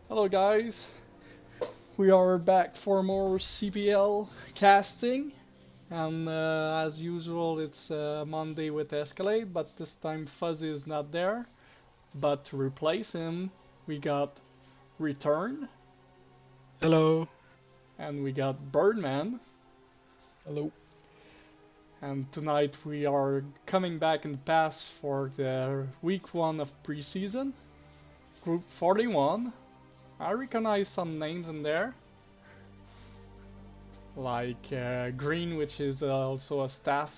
Hello guys, we are back for more CPL casting, and as usual it's Monday with Escalade, but this time Fuzzy is not there, but to replace him we got Return, Hello. and we got Birdman, Hello. and tonight we are coming back in the past for the week 1 of preseason, group 41. I recognize some names in there, like Green, which is also a staff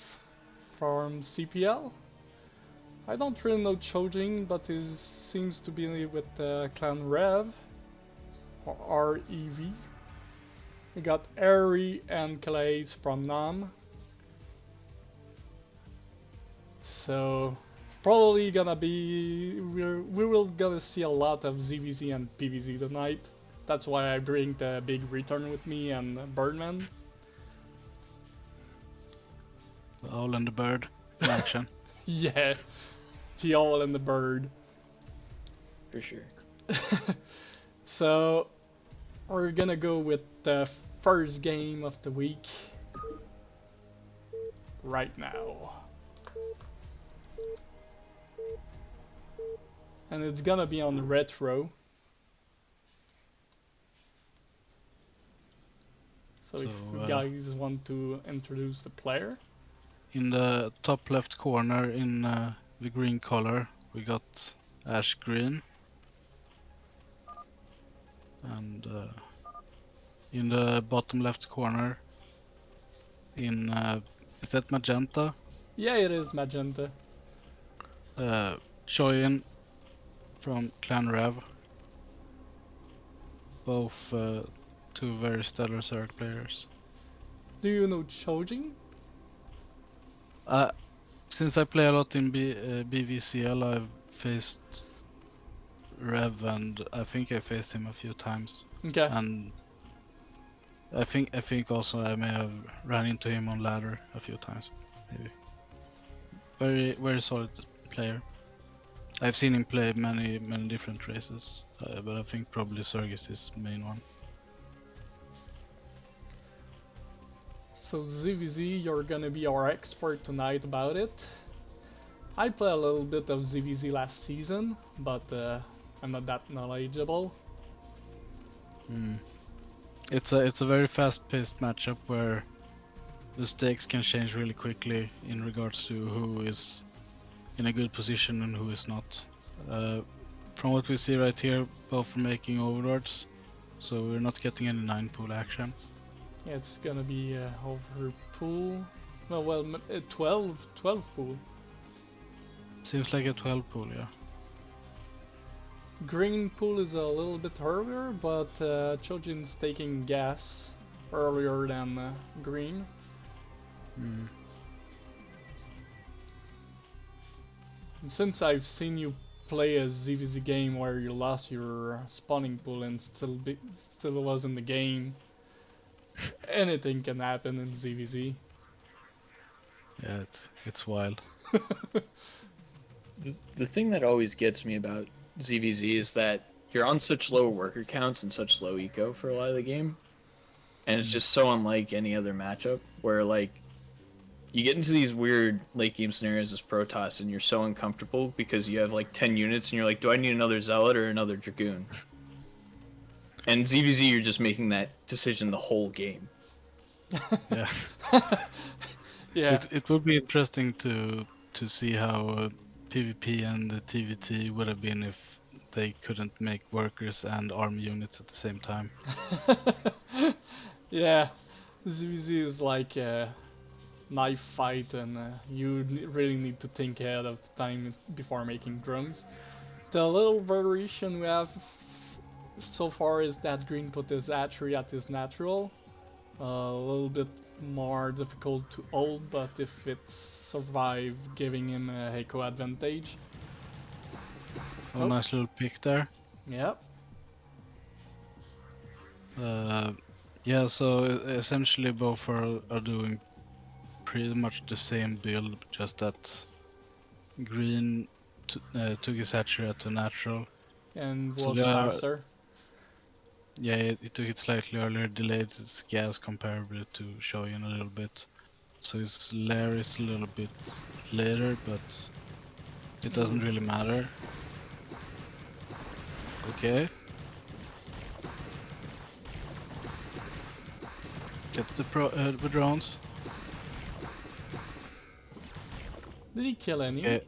from CPL. I don't really know Chojin, but he seems to be with Clan Rev or REV. We got Airy and KilahAce from Nam. So probably gonna be we will gonna see a lot of ZVZ and PVZ tonight. That's why I bring the big Return with me and Birdman. The owl and the bird in action. Yeah, the owl and the bird. For sure. So we're gonna go with the first game of the week right now. And it's gonna be on retro. So if you guys want to introduce the player. In the top left corner in the green color, we got Ash Green. And in the bottom left corner, in is that magenta? Yeah, it is magenta. Chojin from Clan Rev. Both two very stellar Zerg players. Do you know Chojin? Since I play a lot in BVCL, I've faced Rev, and I think I faced him a few times. Okay. And I think also I may have ran into him on ladder a few times, maybe. Very solid player. I've seen him play many different races, but I think probably Zerg is his main one. So ZVZ, you're gonna be our expert tonight about it. I played a little bit of ZVZ last season, but I'm not that knowledgeable. It's a very fast-paced matchup where the stakes can change really quickly in regards to who is in a good position and who is not. From what we see right here, both are making overlords, so we're not getting any 9 pool action. Yeah, it's gonna be over pool. Well, 12 pool. Seems like a 12 pool, yeah. Green pool is a little bit earlier, but Chojin's taking gas earlier than green. And since I've seen you play a ZVZ game where you lost your spawning pool and still was in the game, anything can happen in ZVZ. Yeah, it's wild. The thing that always gets me about ZVZ is that you're on such low worker counts and such low eco for a lot of the game, and it's just so unlike any other matchup where like you get into these weird late game scenarios as Protoss and you're so uncomfortable because you have like 10 units and you're like, do I need another Zealot or another Dragoon? And ZVZ, you're just making that decision the whole game. Yeah. Yeah. It would be interesting to see how PvP and the TVT would have been if they couldn't make workers and army units at the same time. Yeah, ZVZ is like a knife fight, and you really need to think ahead of time before making drums. The little variation we have so far is that green put his hatchery at his natural. A little bit more difficult to hold, but if it survive, giving him a Heiko advantage. Oh, nice little pick there. Yep. Yeah, so essentially both are doing pretty much the same build, just that green took his hatchery at the natural. And So was they are, faster. Yeah, it took it slightly earlier, delayed its gas comparably to Chojin a little bit. So his lair is a little bit later, but it doesn't really matter. Okay. Get the drones. Did he kill any? Okay.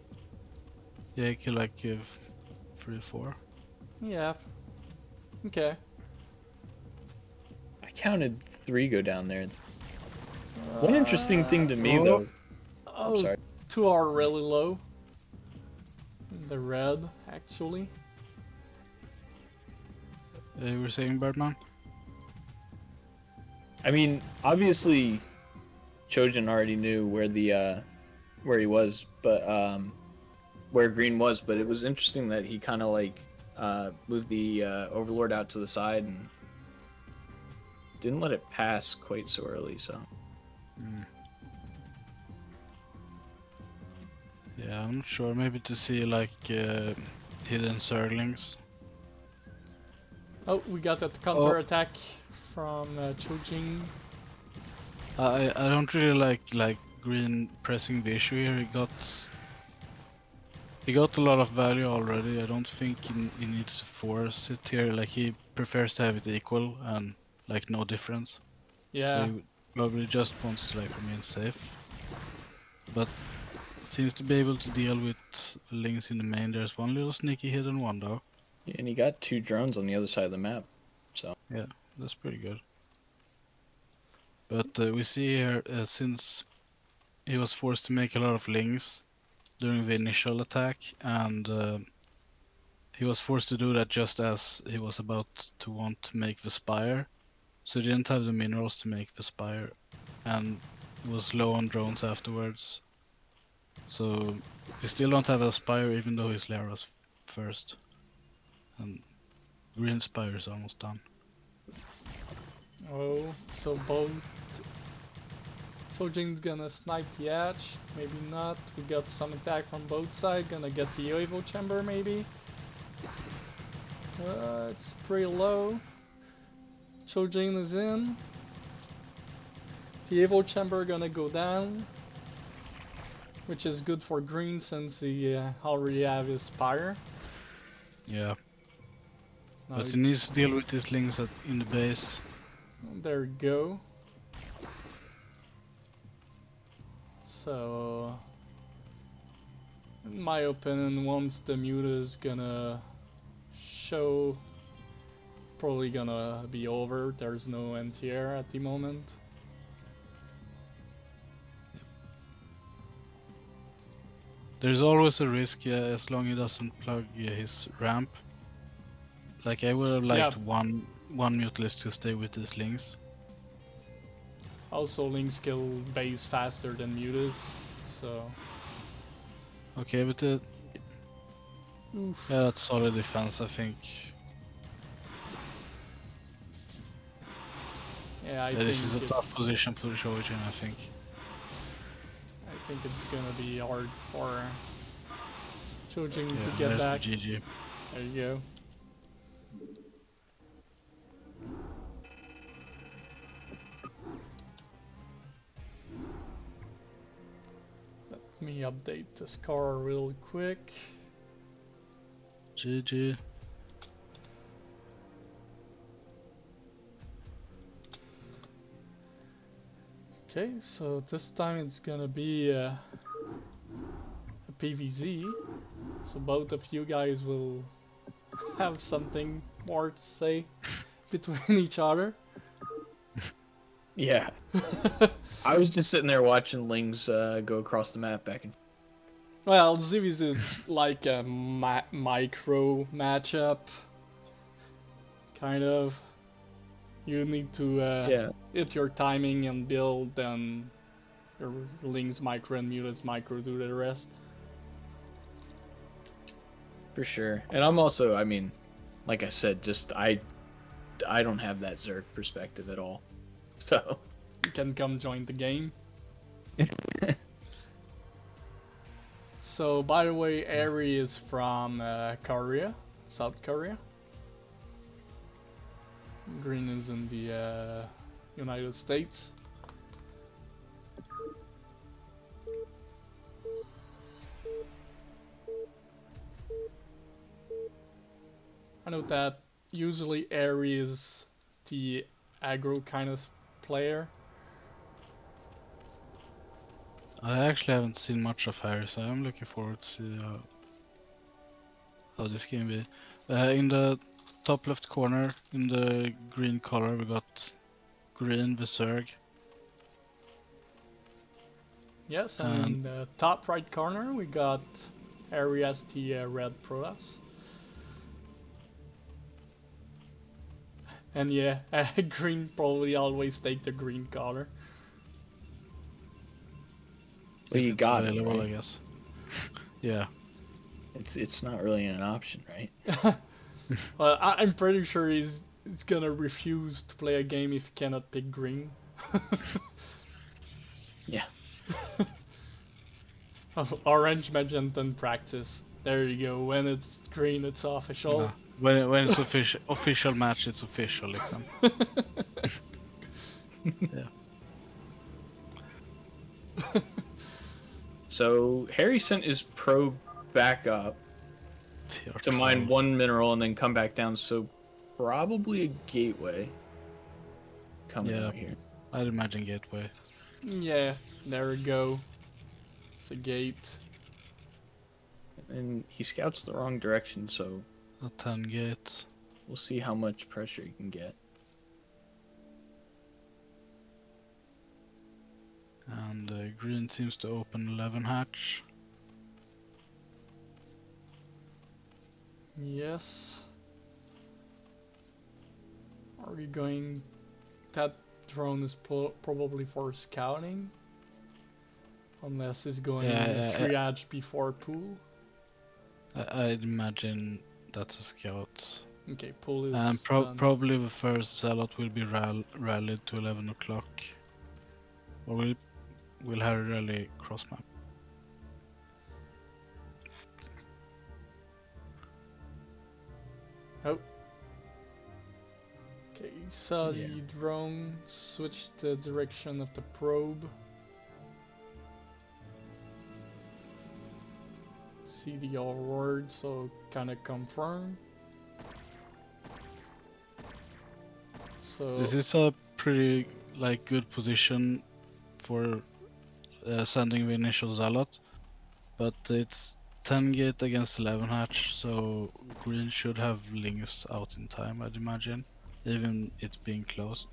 Yeah, he killed like 3 or 4. Yeah. Okay. I counted 3 go down there. One interesting thing to me, oh. though. I'm Oh, sorry. 2 are really low. The red, actually. You were saying, Birdman? I mean, obviously, Chojin already knew where he was, but where green was. But it was interesting that he kind of like moved the Overlord out to the side and didn't let it pass quite so early. So. Yeah, I'm not sure. Maybe to see like hidden Zerglings. Oh, we got that counter attack from Chojin. I don't really like green pressing the issue here. He got a lot of value already. I don't think he needs to force it here. Like he prefers to have it equal and like no difference. Yeah. So he probably just wants to like remain safe. But seems to be able to deal with Lings in the main. There's one little sneaky hidden one though. Yeah, and he got 2 drones on the other side of the map. So. Yeah, that's pretty good. But we see here since he was forced to make a lot of Lings during the initial attack, and he was forced to do that just as he was about to want to make the Spire, so he didn't have the minerals to make the Spire, and was low on drones afterwards. So he still don't have a Spire even though his lair was first. And green Spire is almost done. Oh, so both Chojin's gonna snipe the edge, maybe not. We got some attack from both sides, gonna get the Evo chamber maybe. It's pretty low. Chojin is in. The Evo chamber gonna go down, which is good for green since he already have his Spire. Yeah. Now But he needs to deal with these Lings in the base. there we go. So, in my opinion, once the mute is gonna show, probably gonna be over. There's no anti-air at the moment. There's always a risk, yeah, as long as he doesn't plug his ramp. Like I would have liked one Mutalist to stay with these Lings. Also, Link skill base faster than Mutas, so. Okay, but yeah, that's solid defense, I think. Yeah, I Yeah, think this is a tough position for Chojin, I think. I think it's gonna be hard for Chojin to get there's back. the GG. There you go. Let me update the score real quick. GG. Okay, so this time it's gonna be a PVZ. So both of you guys will have something more to say between each other. Yeah. I was just sitting there watching Lings go across the map back and. Well, ZVZ is like a micro matchup, kind of. You need to hit your timing and build, and your Lings micro and Mutants micro do the rest. For sure. And I'm also, I mean, like I said, just I don't have that Zerg perspective at all. So You can come join the game. So, by the way, Ari is from Korea, South Korea. Green is in the United States. I know that usually Airy is the aggro kind of player. I actually haven't seen much of Harry, so I'm looking forward to see how this game be. In the top left corner, in the green color, we got Green Visurg. Yes, and in the top right corner we got Airy as the red Protoss. And yeah, green probably always take the green color. Well, If you it's got it, available, right? I guess. Yeah. It's not really an option, right? Well, I'm pretty sure he's gonna refuse to play a game if he cannot pick green. Yeah. Orange, magenta, and practice. There you go. When it's green, it's official. When it's official match, it's official. Liksom. Yeah. So Harry sent his probe back up to mine one mineral and then come back down. So probably a gateway coming out here. I'd imagine gateway. Yeah, there we go. It's a gate. And he scouts the wrong direction, so A 10 gate. we'll see how much pressure he can get. And green seems to open 11 hatch. Yes. Are we going... That drone is probably for scouting. Unless it's going triage before pool. I'd imagine that's a scout. Okay, pool is And done. probably the first zealot will be rallied to 11 o'clock. Or will Harry rally cross map? Oh. Okay, saw the drone switch the direction of the probe. See the word, so kinda confirm. So This is a pretty good position for sending the initial zealot, but it's 10 gate against 11 hatch, so green should have links out in time, I'd imagine, even it being close.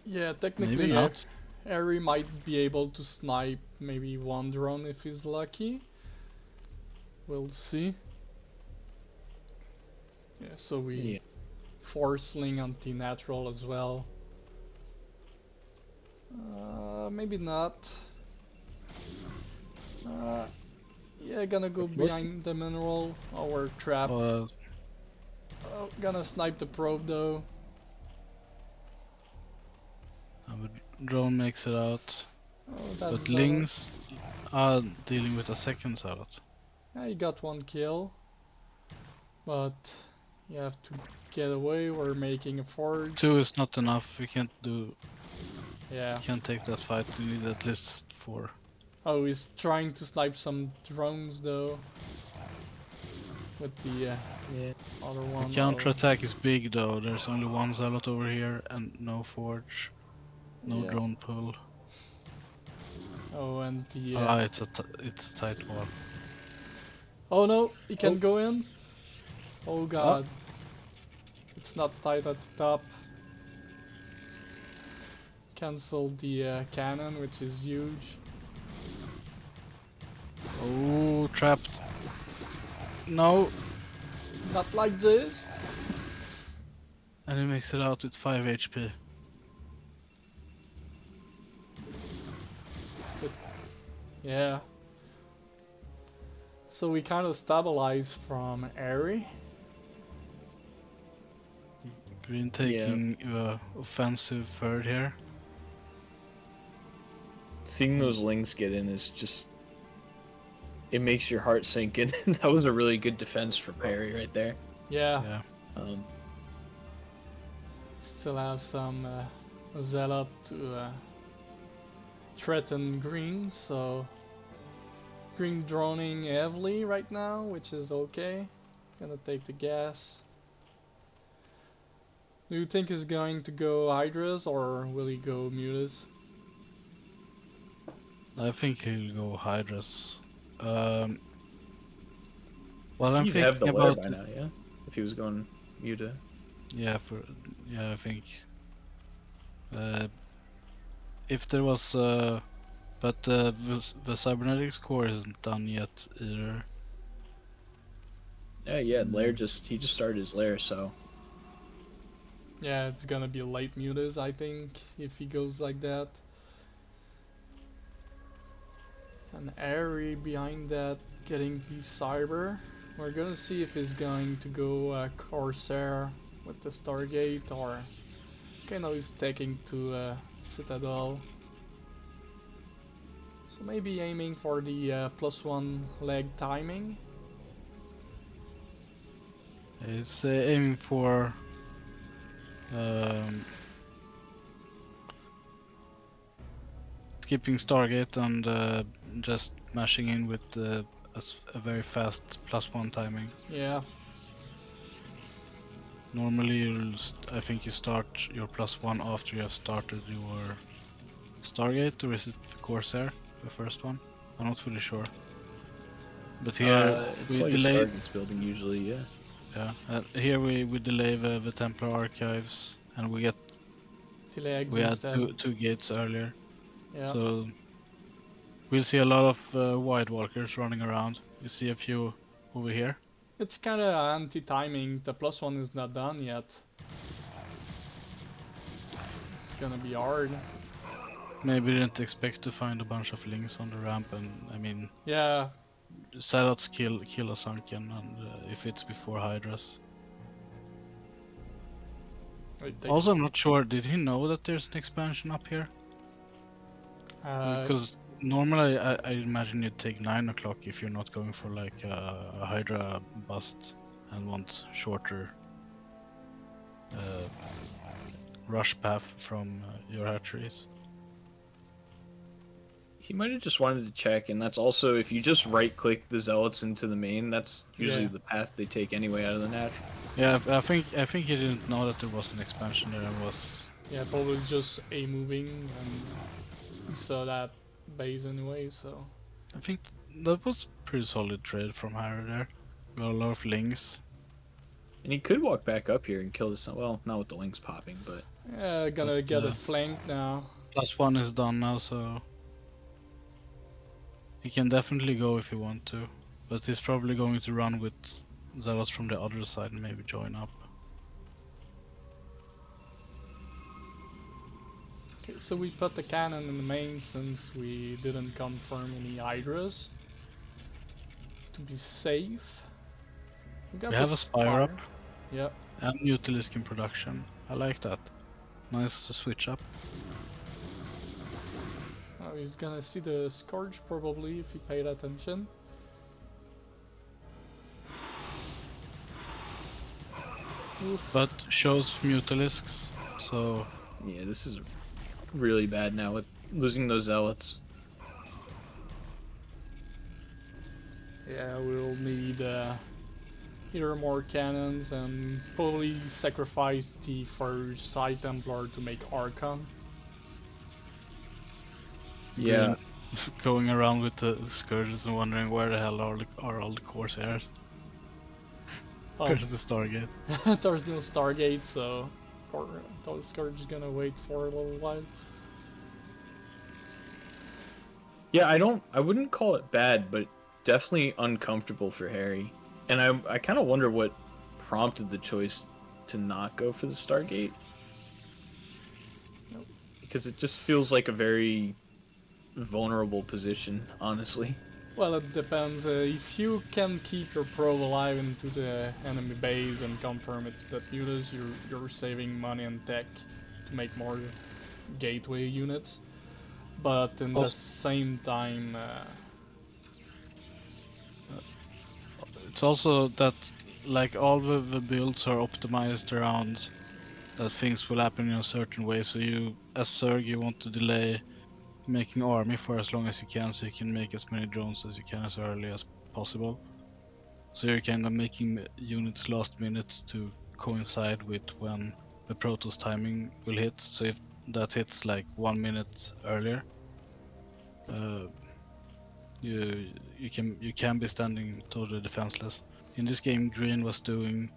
yeah, technically Maybe not. Harry might be able to snipe maybe one drone if he's lucky. We'll see. Yeah, so we force link anti-natural as well. Maybe not. Yeah, gonna go behind the mineral. Oh, we're trapped. Oh, gonna snipe the probe though. The drone makes it out. Oh, that's But Lings are dealing with a second zealot. Yeah, you got one kill. But you have to get away. We're making a forge. 2 is not enough. We can't do. Yeah. Can't take that fight. We need at least 4. Oh, he's trying to snipe some drones though. With the other one. The counter attack is big though. There's only one zealot over here and no forge, no drone pull. Oh, and the. It's a tight wall. Oh no, he can go in. Oh god. It's not tight at the top. Cancel the cannon, which is huge. Oh, trapped. No. Not like this. And he makes it out with 5 HP. But, yeah. So we kind of stabilize from Airy. Green taking offensive third here. Seeing those lings get in is just... It makes your heart sink in. That was a really good defense for Perry right there. Yeah. Still have some zealot to threaten green, so green droning heavily right now, which is okay. Gonna take the gas. Do you think he's going to go Hydras or will he go Mutas? I think he'll go Hydras. Well, I'm You'd have the thinking lair about by now, yeah? If he was going Muta. yeah, I think if there was but the cybernetics core isn't done yet either. Yeah, lair he just started his lair, so Yeah, it's gonna be late Mutas, I think, if he goes like that. An Airy behind that getting the Cyber. We're gonna see if he's going to go Corsair with the Stargate or... Okay, no, he's taking to Citadel. So maybe aiming for the +1 leg timing. He's aiming for skipping Stargate and just mashing in with a very fast +1 timing. Yeah, Normally, I think you start your +1 after you have started your Stargate, or is it the Corsair, the first one? I'm not fully sure. But here it's we while your delay. Stargate's building usually, yeah. Yeah, here we delay the Templar archives, and we T-legs had instead. two gates earlier. Yeah. So we'll see a lot of White Walkers running around. You see a few over here. It's kinda anti-timing, the +1 is not done yet. It's gonna be hard. Maybe didn't expect to find a bunch of links on the ramp, and I mean, Yeah, Zealots kill a Sunken, and if it's before Hydras. Also, I'm not sure, did he know that there's an expansion up here? Because normally I imagine you'd take 9 o'clock if you're not going for like a Hydra bust and want shorter rush path from your hatcheries. He might have just wanted to check, and that's also, if you just right-click the Zealots into the main, that's usually the path they take anyway out of the natural. Yeah, I think he didn't know that there was an expansion there and was... Yeah, probably just A moving and saw that base anyway, so... I think that was pretty solid trade from Harry there. Got a lot of links. And he could walk back up here and kill the Sun. Well, not with the links popping, but... Yeah, gonna get it flanked now. +1 is done now, so... He can definitely go if he want to. But he's probably going to run with Zealots from the other side and maybe join up. Okay, so we put the cannon in the main since we didn't confirm any Hydras. To be safe. We have a Spire up. Yeah. And Mutalisk in production. I like that. Nice switch up. Oh, he's gonna see the Scourge probably if he paid attention. Oof. But shows Mutalisks, so... Yeah, this is really bad now with losing those Zealots. Yeah, we'll need either more cannons and probably sacrifice the first Side Templar to make Archon. Yeah. Going around with the Scourges and wondering where the hell are all the Corsairs. Oh. Where's the Stargate? There's no Stargate, so Scourge is gonna wait for a little while. Yeah, I wouldn't call it bad, but definitely uncomfortable for Harry. And I kind of wonder what prompted the choice to not go for the Stargate. Nope. Because it just feels like a very vulnerable position, honestly. Well, it depends. If you can keep your probe alive into the enemy base and confirm it's that mutas, you're saving money and tech to make more gateway units. But in the same time... it's also that like all the builds are optimized around that things will happen in a certain way. So you, as Zerg, you want to delay making army for as long as you can, so you can make as many drones as you can as early as possible. So you're kind of making units last minute to coincide with when the Protoss timing will hit. So if that hits like 1 minute earlier, uh, you can be standing totally defenseless. In this game, Green was doing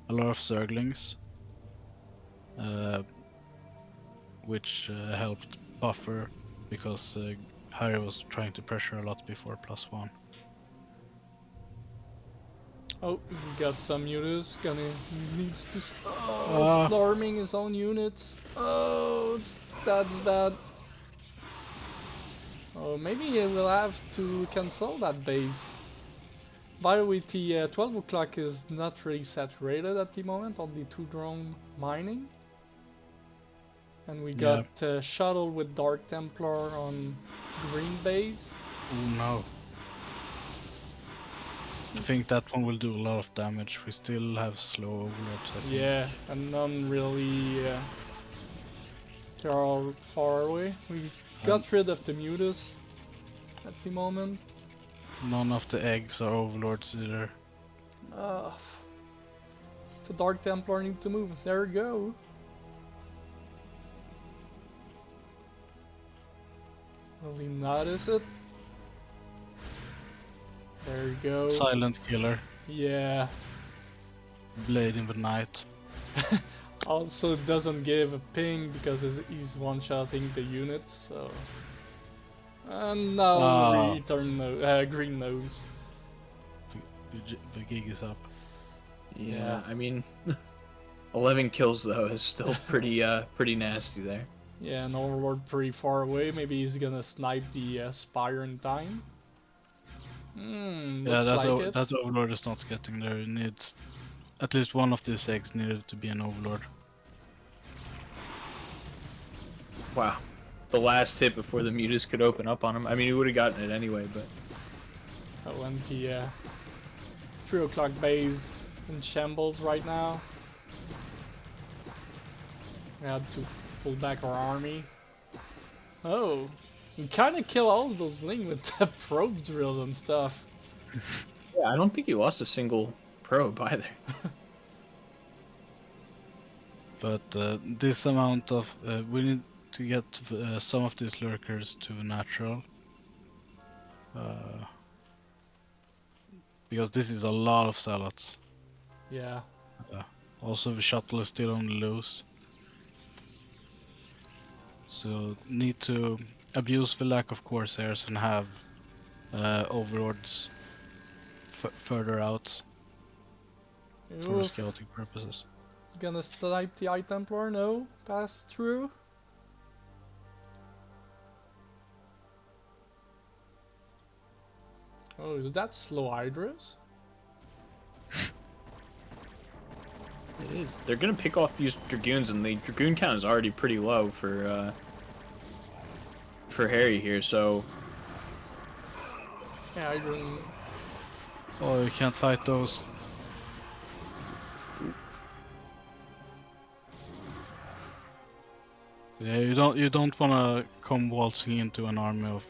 a lot of Zerglings, which helped buffer because Harry was trying to pressure a lot before +1. Oh, we got some mutas. Needs to Ah. storming his own units. Oh, that's bad. Oh, maybe he will have to cancel that base. By the way, the 12 o'clock is not really saturated at the moment, only 2 drone mining. And we got shuttle with Dark Templar on green base. Oh no. I think that one will do a lot of damage. We still have slow overlords, I think. Yeah, and none really they're all far away. We got rid of the mutas at the moment. None of the eggs are overlords either. The Dark Templar need to move. There we go. Will he notice it? There we go. Silent killer. Yeah. Blade in the night. Also doesn't give a ping because he's one-shotting the units, so... And now return green nose. The gig is up. Yeah, I mean, 11 kills though is still pretty pretty nasty there. Yeah, an overlord pretty far away. Maybe he's gonna snipe the Spire in time. Yeah, that overlord is not getting there. It needs at least one of these eggs needed to be an overlord. Wow, the last hit before the mutas could open up on him. I mean, he would have gotten it anyway, but. Oh, and the 3 o'clock base in shambles right now. We had to pull back our army. Oh, we kind of kill all of those Ling with the probe drill and stuff. Yeah, I don't think he lost a single probe either. But this amount of we need to get some of these lurkers to the natural, because this is a lot of zealots. Yeah. Also, the shuttle is still on the loose, so need to abuse the lack of corsairs and have overlords further out for scouting purposes. He's gonna snipe the Eye Templar, no? Pass through? Oh, is that slow Hydras? It is. They're gonna pick off these dragoons, and the dragoon count is already pretty low for Harry here. So Yeah, I didn't. Oh, you can't fight those. Yeah, you don't wanna come waltzing into an army of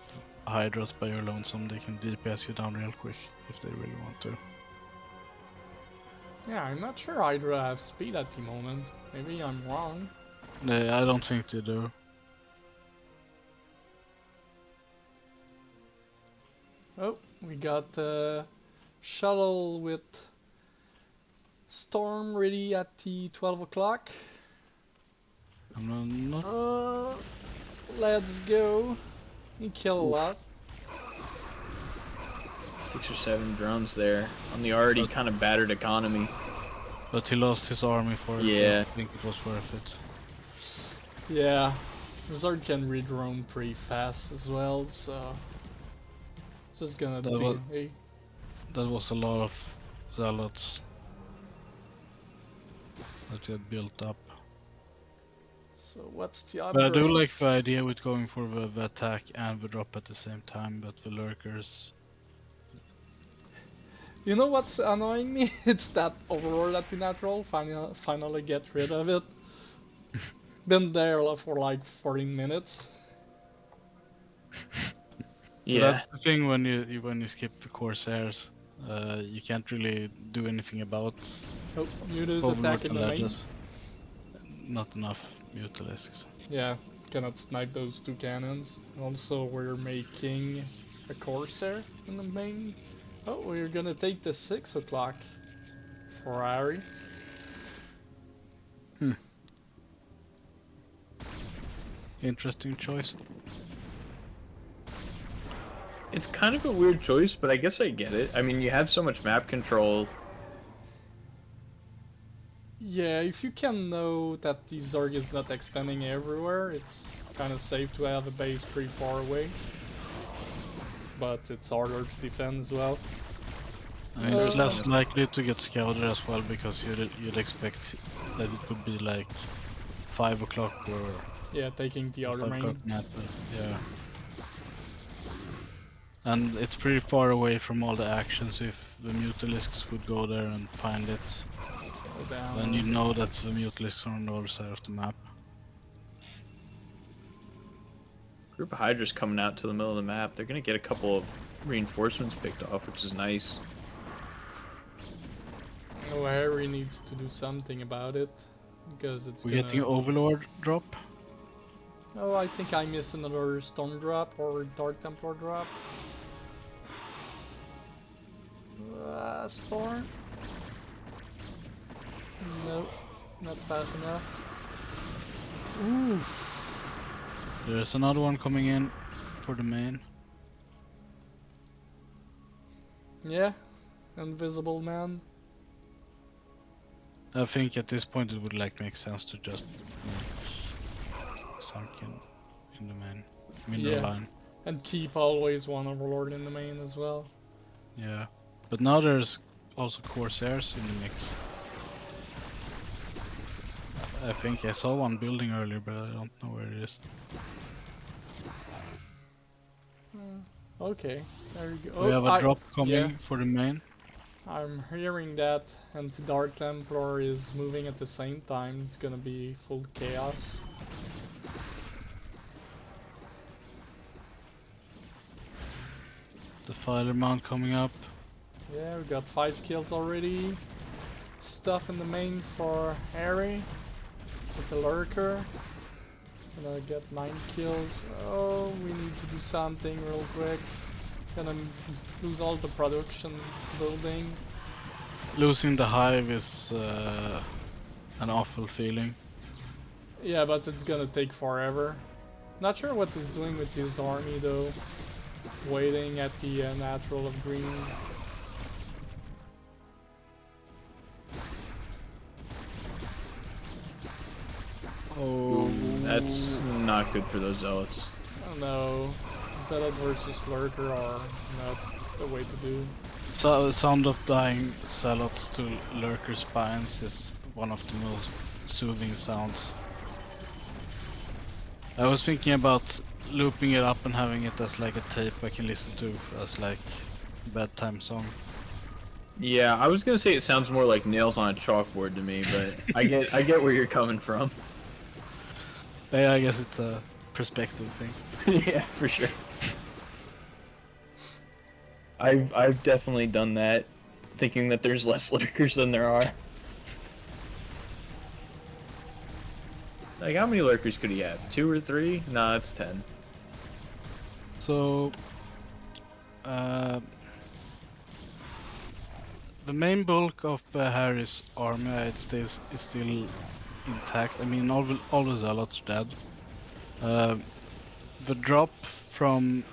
Hydras by your lonesome. They can DPS you down real quick if they really want to. Yeah, I'm not sure Hydra have speed at the moment. Maybe I'm wrong. I don't think they do. Oh, we got shuttle with storm ready at the 12 o'clock. I'm not. Let's go. He killed a lot. 6 or 7 drones there on the already kind of battered economy. But he lost his army for it. Yeah. I think it was worth it. Yeah, Zard can redrone pretty fast as well, so just gonna That was a lot of zealots that he had built up. So what's the other? But I do like the idea with going for the attack and the drop at the same time, but the lurkers... You know what's annoying me? It's that overlord at the natural. Finally get rid of it. Been there for like 14 minutes. But Yeah. that's the thing when you skip the Corsairs. You can't really do anything about Oh, Muta is Overlord attacking to the main. ledges. Not enough Mutalisks. Yeah, cannot snipe those 2 cannons. Also, we're making a Corsair in the main. Oh, we're gonna take the 6 o'clock for Ari. Interesting choice. It's kind of a weird choice, but I guess I get it. I mean, you have so much map control. Yeah, if you can know that the Zerg is not expanding everywhere, it's kind of safe to have a base pretty far away. But it's harder to defend as well. I mean, it's less likely to get scouted as well because you'd expect that it would be like 5 o'clock or Yeah, taking the other 5 main. o'clock map. Yeah. And it's pretty far away from all the actions. If the Mutalisks would go there and find it, Go down. then you know that the Mutalisks are on the other side of the map. Group of Hydras coming out to the middle of the map. They're gonna get a couple of reinforcements picked off, which is nice. Oh, Harry needs to do something about it because it's We're gonna... getting Overlord drop. Oh, I think I missed another Storm drop or Dark Templar drop. Storm? Nope, not fast enough. Oof. There's another one coming in for the main. Yeah, Invisible Man. I think at this point it would like make sense to just make Sunken in the main middle Yeah. line. And keep always one Overlord in the main as well. Yeah, but now there's also Corsairs in the mix. I think I saw one building earlier, but I don't know where it is. Okay, there you go. We Oh, have a drop coming yeah. for the main. I'm hearing that, and the Dark Templar is moving at the same time. It's gonna be full chaos. The Filer Mount coming up. Yeah, we got 5 kills already. Stuff in the main for Harry with the Lurker. Gonna get 9 kills. Oh, we need to do something real quick. Gonna lose all the production building. Losing the hive is an awful feeling. Yeah, but it's gonna take forever. Not sure what he's doing with his army though. Waiting at the natural of green. Oh, that's not good for those zealots. Oh no. Zealot versus Lurker are not the way to do. So, sound of dying zealots to lurker spines is one of the most soothing sounds. I was thinking about looping it up and having it as like a tape I can listen to as like a bedtime song. Yeah, I was gonna say it sounds more like nails on a chalkboard to me, but I get where you're coming from. Yeah, I guess it's a perspective thing. Yeah, for sure. I've definitely done that, thinking that there's less lurkers than there are. Like, how many lurkers could he have? 2 or 3? Nah, it's 10. So, the main bulk of Harry's army is still intact. I mean, all the zealots are dead. The drop from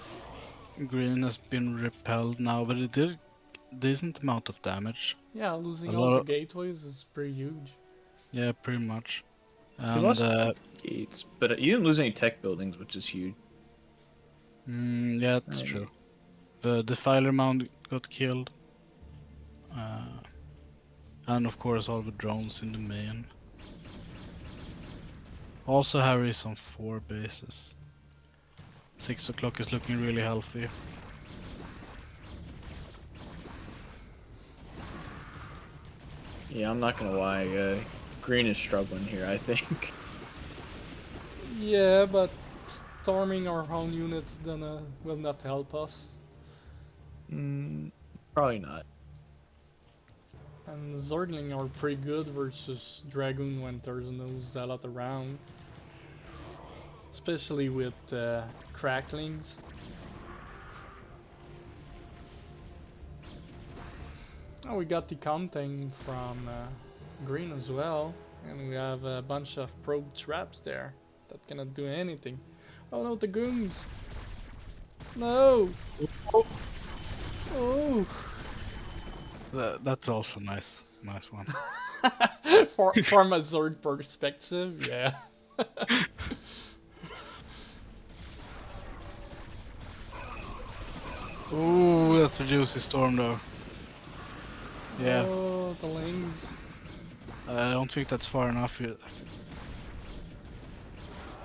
green has been repelled now, but it did a decent amount of damage. Yeah, losing A all lot the of- gateways is pretty huge. Yeah, pretty much. He And lost gates, but you didn't lose any tech buildings, which is huge. yeah, that's Right. true. The Defiler Mound got killed. And of course all the drones in the main. Also Harry's on 4 bases. 6 o'clock is looking really healthy. Yeah, I'm not gonna lie. Green is struggling here, I think. Yeah, but storming our own units will not help us. Probably not. And Zergling are pretty good versus Dragoon when there's no Zealot around. Especially with Cracklings. Oh, we got the Counting from Green as well. And we have a bunch of probe traps there that cannot do anything. Oh no, the goons! No! Oh! That's also nice. Nice one. From a Zerg perspective, yeah. Ooh, that's a juicy storm though. Yeah, Oh, the Lings. I don't think that's far enough yet.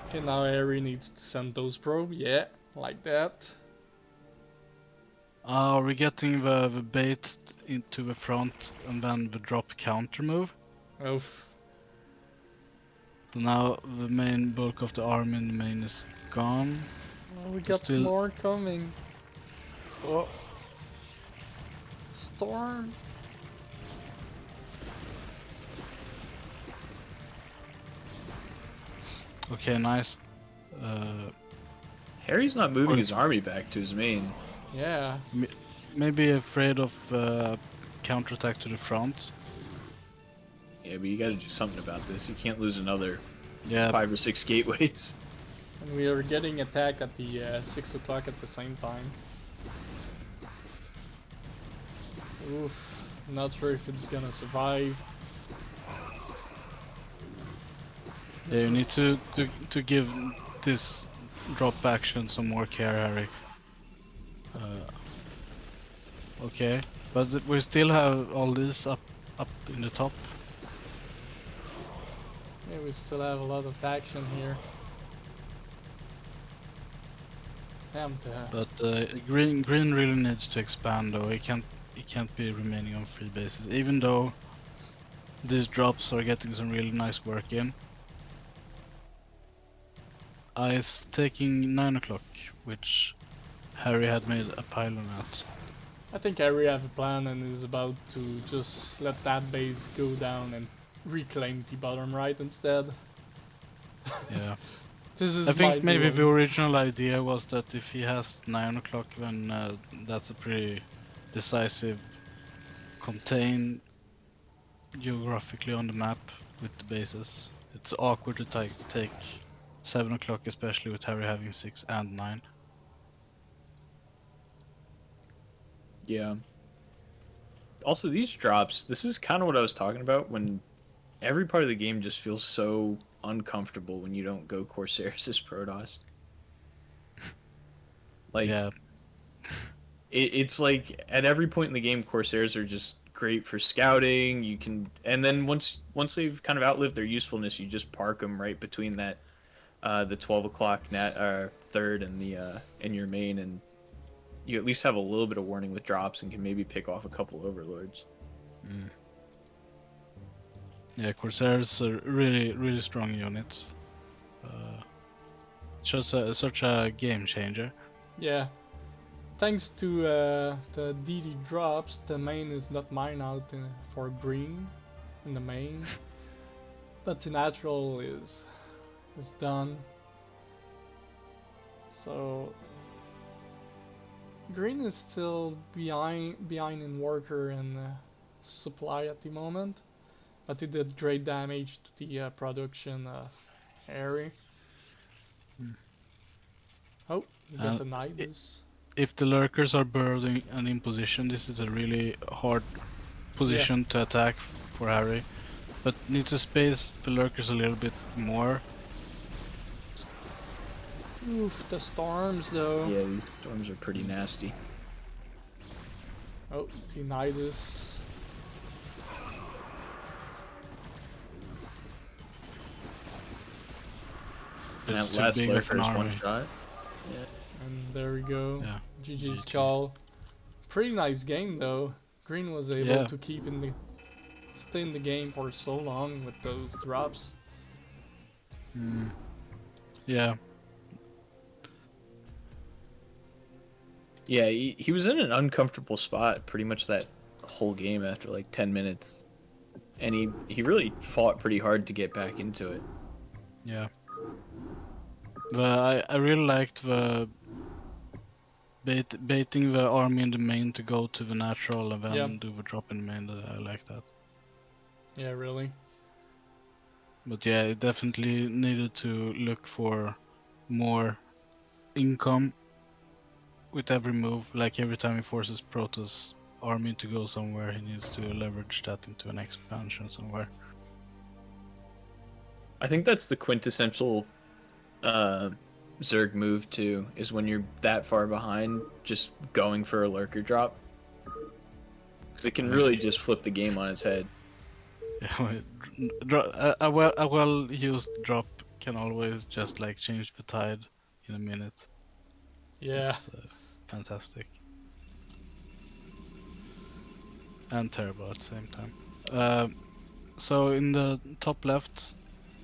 Okay, now Harry needs to send those probe. Yeah, like that. Are we getting the bait into the front and then the drop counter move? Oh, So now the main bulk of the army in the main is gone. oh we But got still, more coming. Oh. Storm. okay, nice. Harry's not moving Or- his army back to his main. Yeah. Maybe afraid of counterattack to the front. Yeah, but you gotta do something about this. You can't lose another Yeah, 5 or 6 gateways. And we are getting attacked at the 6 o'clock at the same time. Oof. Not sure if it's gonna survive. yeah, you need to give this drop action some more care, Harry. Okay, but we still have all this up in the top. Yeah, we still have a lot of action here. Damn the... But green really needs to expand though. He can't be remaining on 3 bases, even though these drops are getting some really nice work in. Ice taking 9 o'clock, which Harry had made a pylon at. I think Harry have a plan and is about to just let that base go down and reclaim the bottom right instead. Yeah. This is I think my maybe the feeling. original idea was that if he has 9 o'clock, then that's a pretty decisive contain geographically on the map with the bases. It's awkward to take 7 o'clock, especially with Harry having 6 and 9. Yeah. Also, these drops, this is kind of what I was talking about when every part of the game just feels so uncomfortable when you don't go Corsairs as Protoss. Like, Yeah, it's like at every point in the game, Corsairs are just great for scouting. You can, and then once they've kind of outlived their usefulness, you just park them right between that, the 12 o'clock third and the and your main, and you at least have a little bit of warning with drops and can maybe pick off a couple overlords. yeah, Corsairs are really strong unit. Such a game changer. Yeah. Thanks to the DD drops, the main is not mined out for green in the main. But the natural is done. So green is still behind in worker and supply at the moment, but it did great damage to the production area. Oh, we got the Nidus. If the lurkers are burrowing and in position, this is a really hard position to attack for Harry. But need to space the lurkers a little bit more. Oof, the storms though. Yeah, these storms are pretty nasty. Oh, the Nidus. And It's that too last big of lurker an is one army. shot. Yeah. And there we go. Yeah. GG's GG. call. Pretty nice game though. Green was able Yeah. to stay in the game for so long with those drops. Yeah. Yeah, he was in an uncomfortable spot pretty much that whole game after like 10 minutes. And he really fought pretty hard to get back into it. Yeah. I really liked the baiting the army in the main to go to the natural and then Yeah. do the drop in the main. I like that. Yeah, really. But yeah, it definitely needed to look for more income with every move. Like every time he forces Protoss army to go somewhere, he needs to leverage that into an expansion somewhere. I think that's the quintessential Zerg move too, is when you're that far behind, just going for a lurker drop. Because it can really just flip the game on its head. Yeah, a well used drop can always just like change the tide in a minute. Yeah. It's fantastic. And terrible at the same time. So in the top left,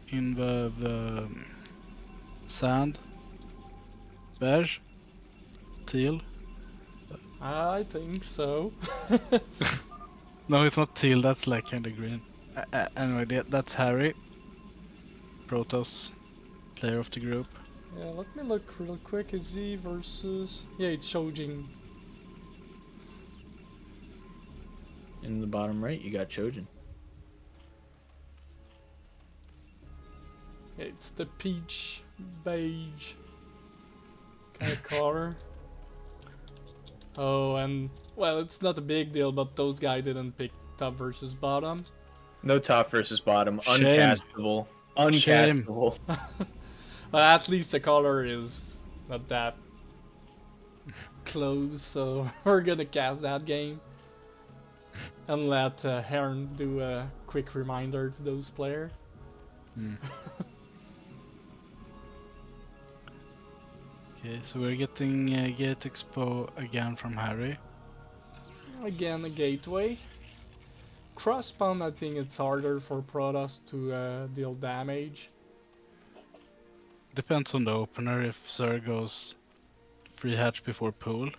in the sand, beige, teal. I think so. No, it's not teal. That's like kinda green. Anyway, that's Harry, Protoss, player of the group. Yeah, let me look real quick. Is he versus... Yeah, it's Chojin. In the bottom right, you got Chojin. Yeah, it's the peach beige kind of color. Oh, and well, it's not a big deal, but those guys didn't pick top versus bottom. No top versus bottom. Shame. Uncastable. Uncastable. Well, at least the color is not that close, so we're gonna cast that game. And let Heron do a quick reminder to those players. Okay, so we're getting Gate Expo again from Harry. Again, a gateway. Cross-spawn, I think it's harder for Protoss to deal damage. Depends on the opener. If Sir goes free hatch before pool,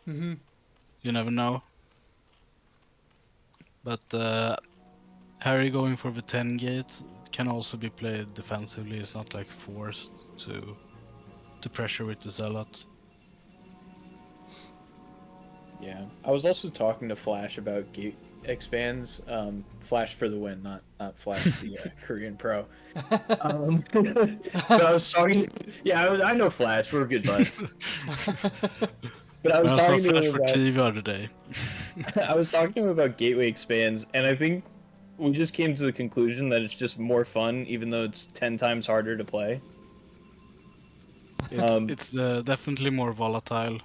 you never know. But Harry going for the 10 gate can also be played defensively. It's not like forced to pressure with the Zealot. Yeah. I was also talking to Flash about gate expands. Flash for the win, not Flash the Korean pro. But I was talking. Yeah, I know Flash. We're good buds. But I was talking to Flash him for about. TV the other day. I was talking to him about gateway expands, and I think we just came to the conclusion that it's just more fun, even though it's 10 times harder to play. It's definitely more volatile.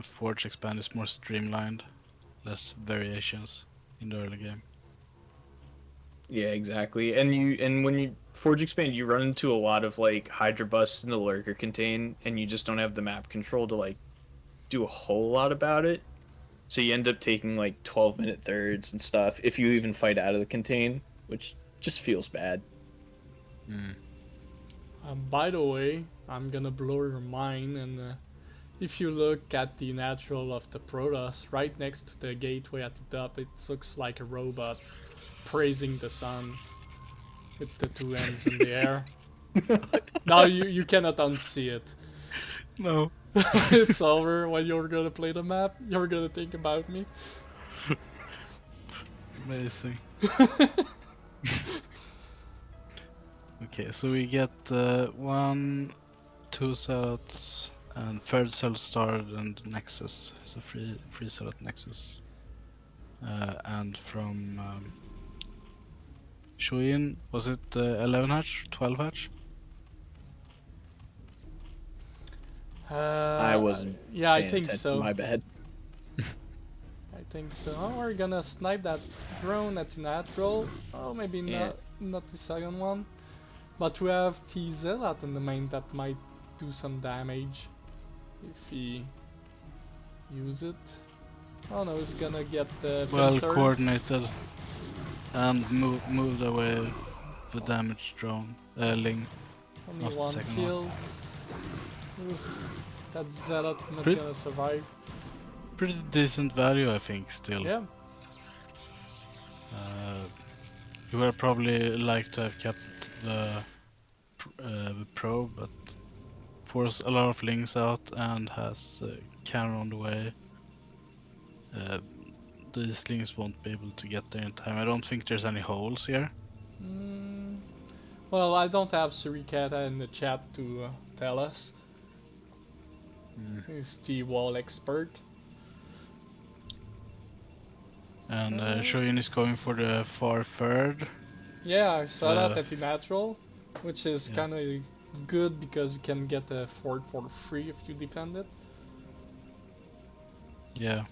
Forge Expand is more streamlined, less variations in the early game. Yeah, exactly. And when you Forge Expand, you run into a lot of like Hydra busts in the lurker contain, and you just don't have the map control to like do a whole lot about it. So you end up taking like 12-minute thirds and stuff if you even fight out of the contain, which just feels bad. By the way, I'm gonna blow your mind, and if you look at the natural of the Protoss, right next to the gateway at the top, it looks like a robot praising the sun with the two ends in the air. Now you cannot unsee it. No. It's over. When you're gonna play the map, you're gonna think about me. Amazing. Okay, so we get 1, 2 zealots, and third zealot started and Nexus. So free zealot Nexus. And from Chojin, was it 11 hatch, 12 hatch? I wasn't. Yeah, I paying think attention, so. My bad. I think so. Oh, we're gonna snipe that drone at the natural. Oh, maybe Yeah. not the second one. But we have T-Zealot in the main that might do some damage if he use it. Oh no, he's gonna get the Well pincer. coordinated and moved away the damage drone, Ling. Only After one second kill. Oof, that Zealot not Pretty- gonna survive. Pretty decent value, I think, still. Yeah, You would probably like to have kept the Pro, but forced a lot of links out and has cannon on the way. These links won't be able to get there in time. I don't think there's any holes here. mm, well, I don't have Surikata in the chat to tell us. He's the wall expert. And Chojin is going for the far third. Yeah, I saw that Uh, at the natural, which is yeah. kind of good because you can get a fort for free if you defend it. Yeah.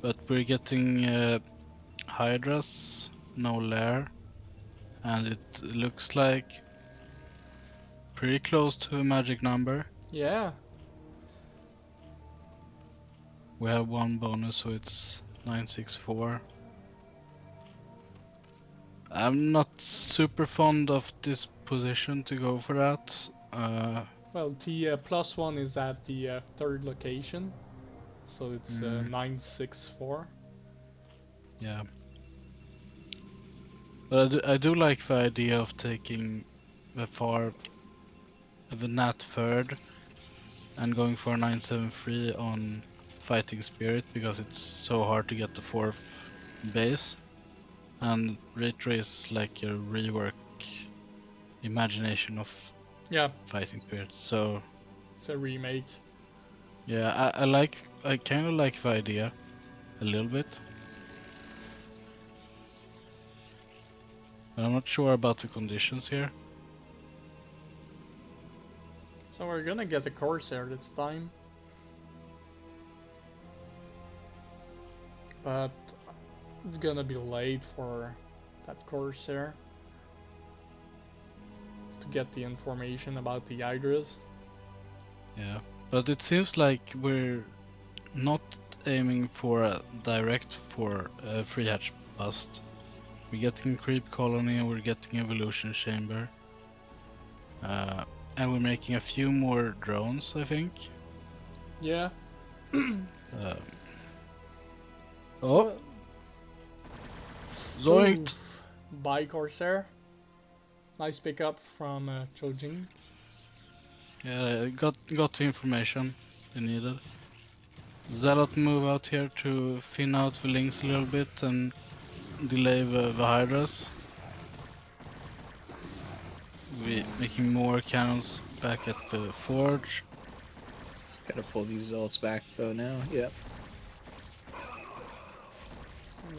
But we're getting Hydras, no lair, and it looks like pretty close to a magic number. Yeah, We have one bonus, so it's 964. I'm not super fond of this position to go for that. well, the +1 is at the third location, so it's 964. Yeah. But I do like the idea of taking the Nat third and going for 973 on Fighting Spirit because it's so hard to get the fourth base. And Retro is like a rework imagination of Yeah, Fighting Spirit. So it's a remake. yeah, I kind of like the idea a little bit. But I'm not sure about the conditions here. So we're gonna get a Corsair this time. But it's gonna be late for that Corsair to get the information about the Hydras. Yeah, but it seems like we're not aiming for a direct for a free hatch bust. We're getting creep colony and we're getting evolution chamber. And we're making a few more drones, I think. Yeah. Oh, zoinked! Oof. By Corsair. Nice pickup from Chojin. Yeah, got the information they needed. Zealot move out here to thin out the links a little bit and delay the Hydras. We making more cannons back at the forge. Gotta pull these zealots back though now. Yep.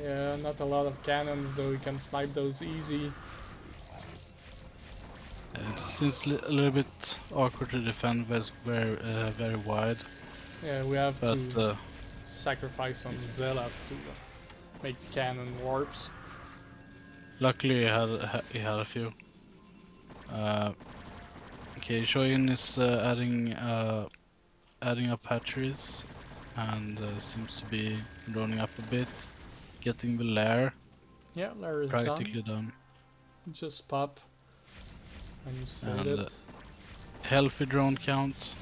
Yeah, not a lot of cannons though, you can snipe those easy. It seems a little bit awkward to defend very wide, Yeah, we have but to sacrifice some Zealot to make the cannon warps. luckily he had a few. Okay, Chojin is adding up hatcheries and seems to be droning up a bit, getting the lair Yeah, there is practically done. Just pop. And you said And it. healthy drone count.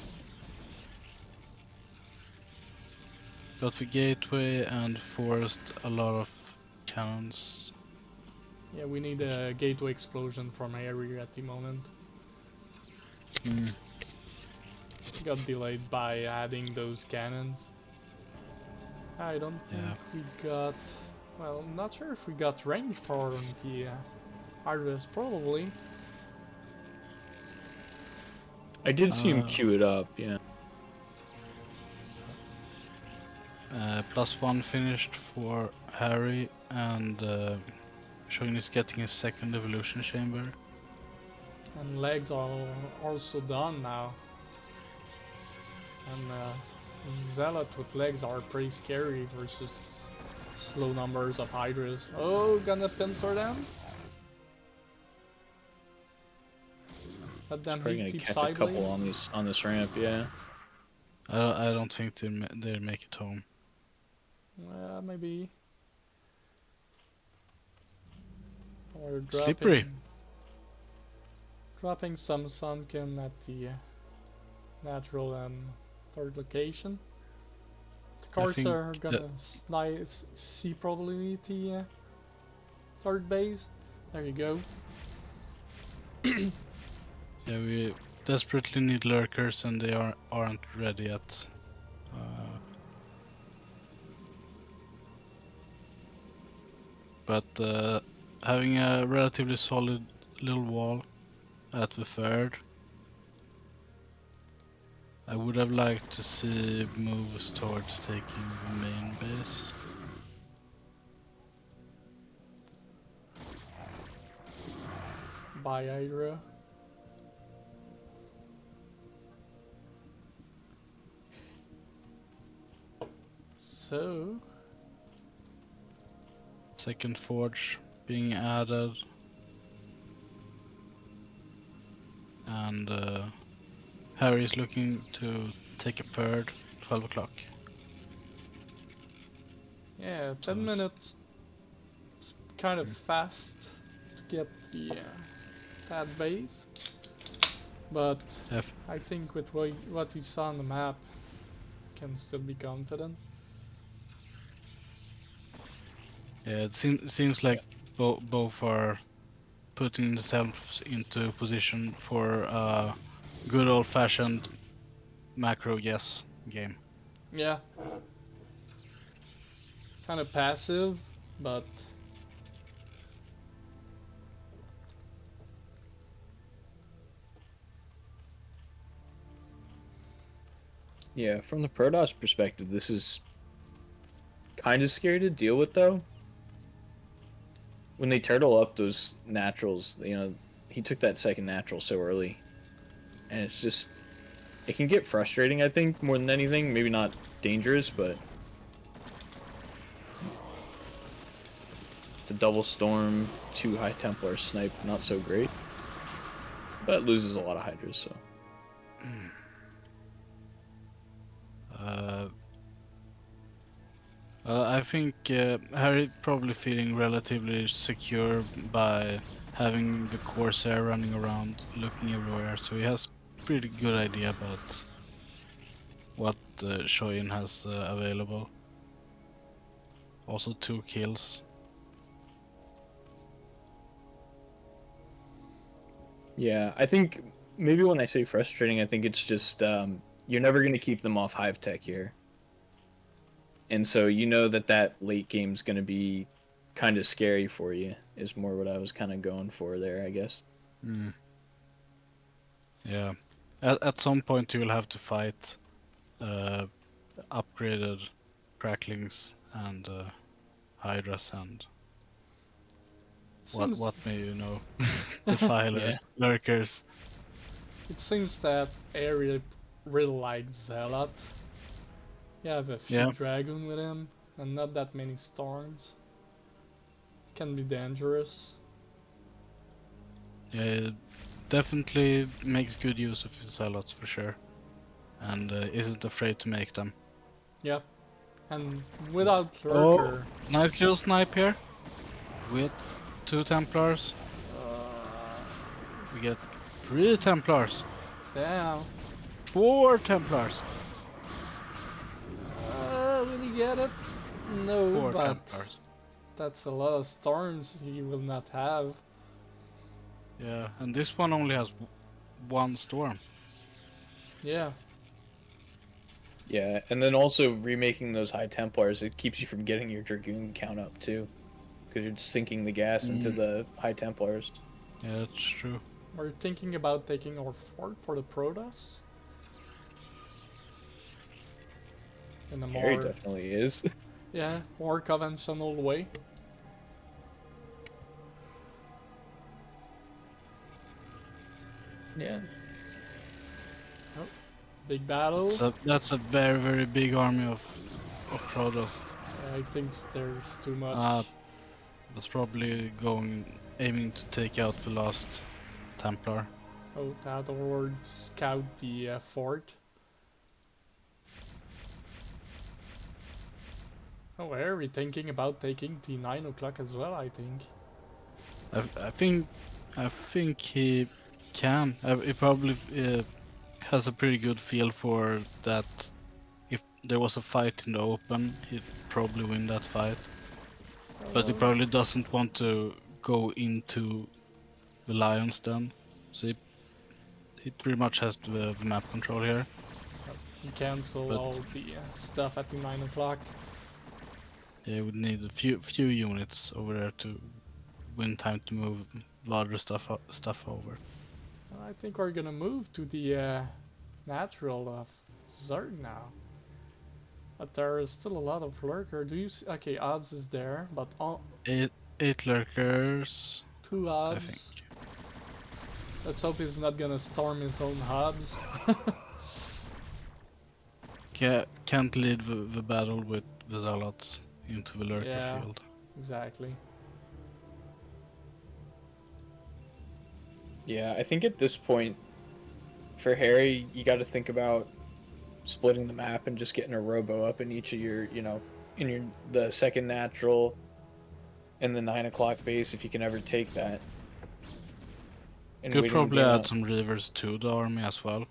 Got the gateway and forced a lot of cannons. Yeah, we need a gateway explosion from area at the moment. Got delayed by adding those cannons. I don't think we got... Well, I'm not sure if we got range for the Hydras, probably. I did see him queue it up, yeah. +1 finished for Harry and Chojin is getting a second evolution chamber. And legs are also done now. And Zealot with legs are pretty scary versus slow numbers of Hydras. Oh, gonna pincer them? Let them Probably gonna keep catch sideways. a couple on this ramp, yeah. I don't think they'll make it home. Maybe. Or Slippery. dropping. Dropping some sunken at the natural and third location. The cars think are gonna see probably the third base. There you go. Yeah, we desperately need lurkers and they aren't ready yet. But having a relatively solid little wall at the third, I would have liked to see moves towards taking the main base. By Hydra. So Second forge being added. And Harry is looking to take a third, 12 o'clock. yeah, 10 So minutes. It's kind of fast to get the that base, but I think with what we saw on the map, can still be confident. Yeah, it seems like both are putting themselves into position for a good old-fashioned macro yes game. Yeah, kind of passive, but Yeah, from the Protoss perspective, this is kind of scary to deal with, though. When they turtle up those naturals, you know, he took that second natural so early. And it's just, it can get frustrating, I think, more than anything. Maybe not dangerous, but the double storm, 2 High Templar snipe, not so great. But loses a lot of Hydras, so. I think Harry probably feeling relatively secure by having the Corsair running around, looking everywhere, so he has pretty good idea about what Chojin has available. Also 2 kills. Yeah, I think maybe when I say frustrating, I think it's just you're never going to keep them off Hive Tech here. And so you know that late game's going to be kind of scary for you, is more what I was kind of going for there, I guess. Yeah. At some point you will have to fight upgraded cracklings and hydras and what may you know, defilers, lurkers. it seems that area really likes Zealot. You have a few dragon with him, and not that many storms. Can be dangerous. Yeah, definitely makes good use of his zealots for sure, and isn't afraid to make them. Yeah, and without lurker. Oh, nice little snipe here with 2 Templars. We get 3 Templars. Damn. 4 Templars. Will he get it? No, 4 but Templars. that's a lot of storms he will not have. Yeah, and this one only has 1 storm. Yeah. Yeah, and then also remaking those High Templars, it keeps you from getting your Dragoon count up too. Because you're sinking the gas into the High Templars. Yeah, that's true. We're thinking about taking our fort for the Protoss. In a Harry more, definitely is. yeah, more conventional way. Yeah. Oh, big battle. That's a very, very big army of Protoss. I think there's too much. Was probably aiming to take out the last Templar. Oh, that or scout the fort. Oh, are we thinking about taking the 9 o'clock as well, I think. I think he can. It probably has a pretty good feel for that. If there was a fight in the open, he'd probably win that fight. But he probably doesn't want to go into the Lions then. So he pretty much has the map control here. He cancel But- all the stuff at the 9 o'clock. Yeah, he would need a few units over there to win time to move the other stuff over. I think we're gonna move to the natural of Zerg now. But there is still a lot of lurker. Do you see? Okay, Obs is there, but all 8 lurkers, 2 I Obs. think. Let's hope he's not gonna storm his own hubs. Can't lead the battle with the Zealots into the lurker Yeah. field. Exactly. Yeah, I think at this point, for Harry, you got to think about splitting the map and just getting a robo up in each of your, the second natural and the 9 o'clock base if you can ever take that. And Could waiting probably game add out. some reavers to the army as well.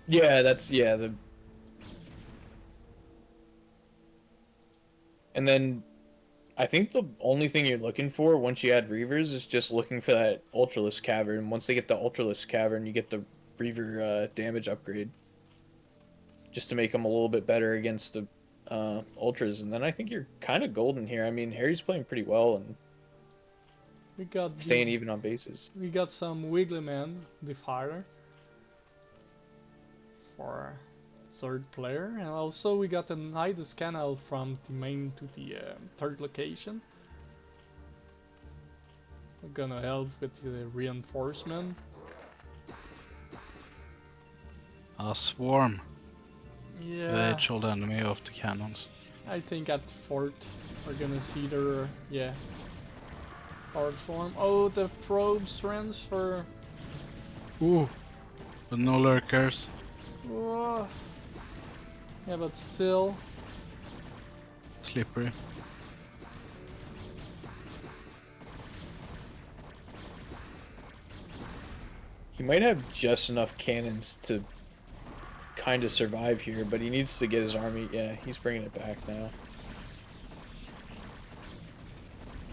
Yeah, And then I think the only thing you're looking for once you add Reavers is just looking for that Ultralisk Cavern. Once they get the Ultralisk Cavern, you get the Reaver damage upgrade. Just to make them a little bit better against the Ultras. And then I think you're kind of golden here. I mean, Harry's playing pretty well and We got staying even on bases. We got some Wigglyman, the fighter, for third player, and also we got a Nidus Canal from the main to the third location. We're gonna help with the reinforcement. A swarm, the Yeah, age-old enemy of the cannons. I think at fort we're gonna see their hard form. Oh, the probes transfer. Ooh, but no lurkers. Whoa. Yeah, but still. Slippery. He might have just enough cannons to kind of survive here, but he needs to get his army. Yeah, he's bringing it back now.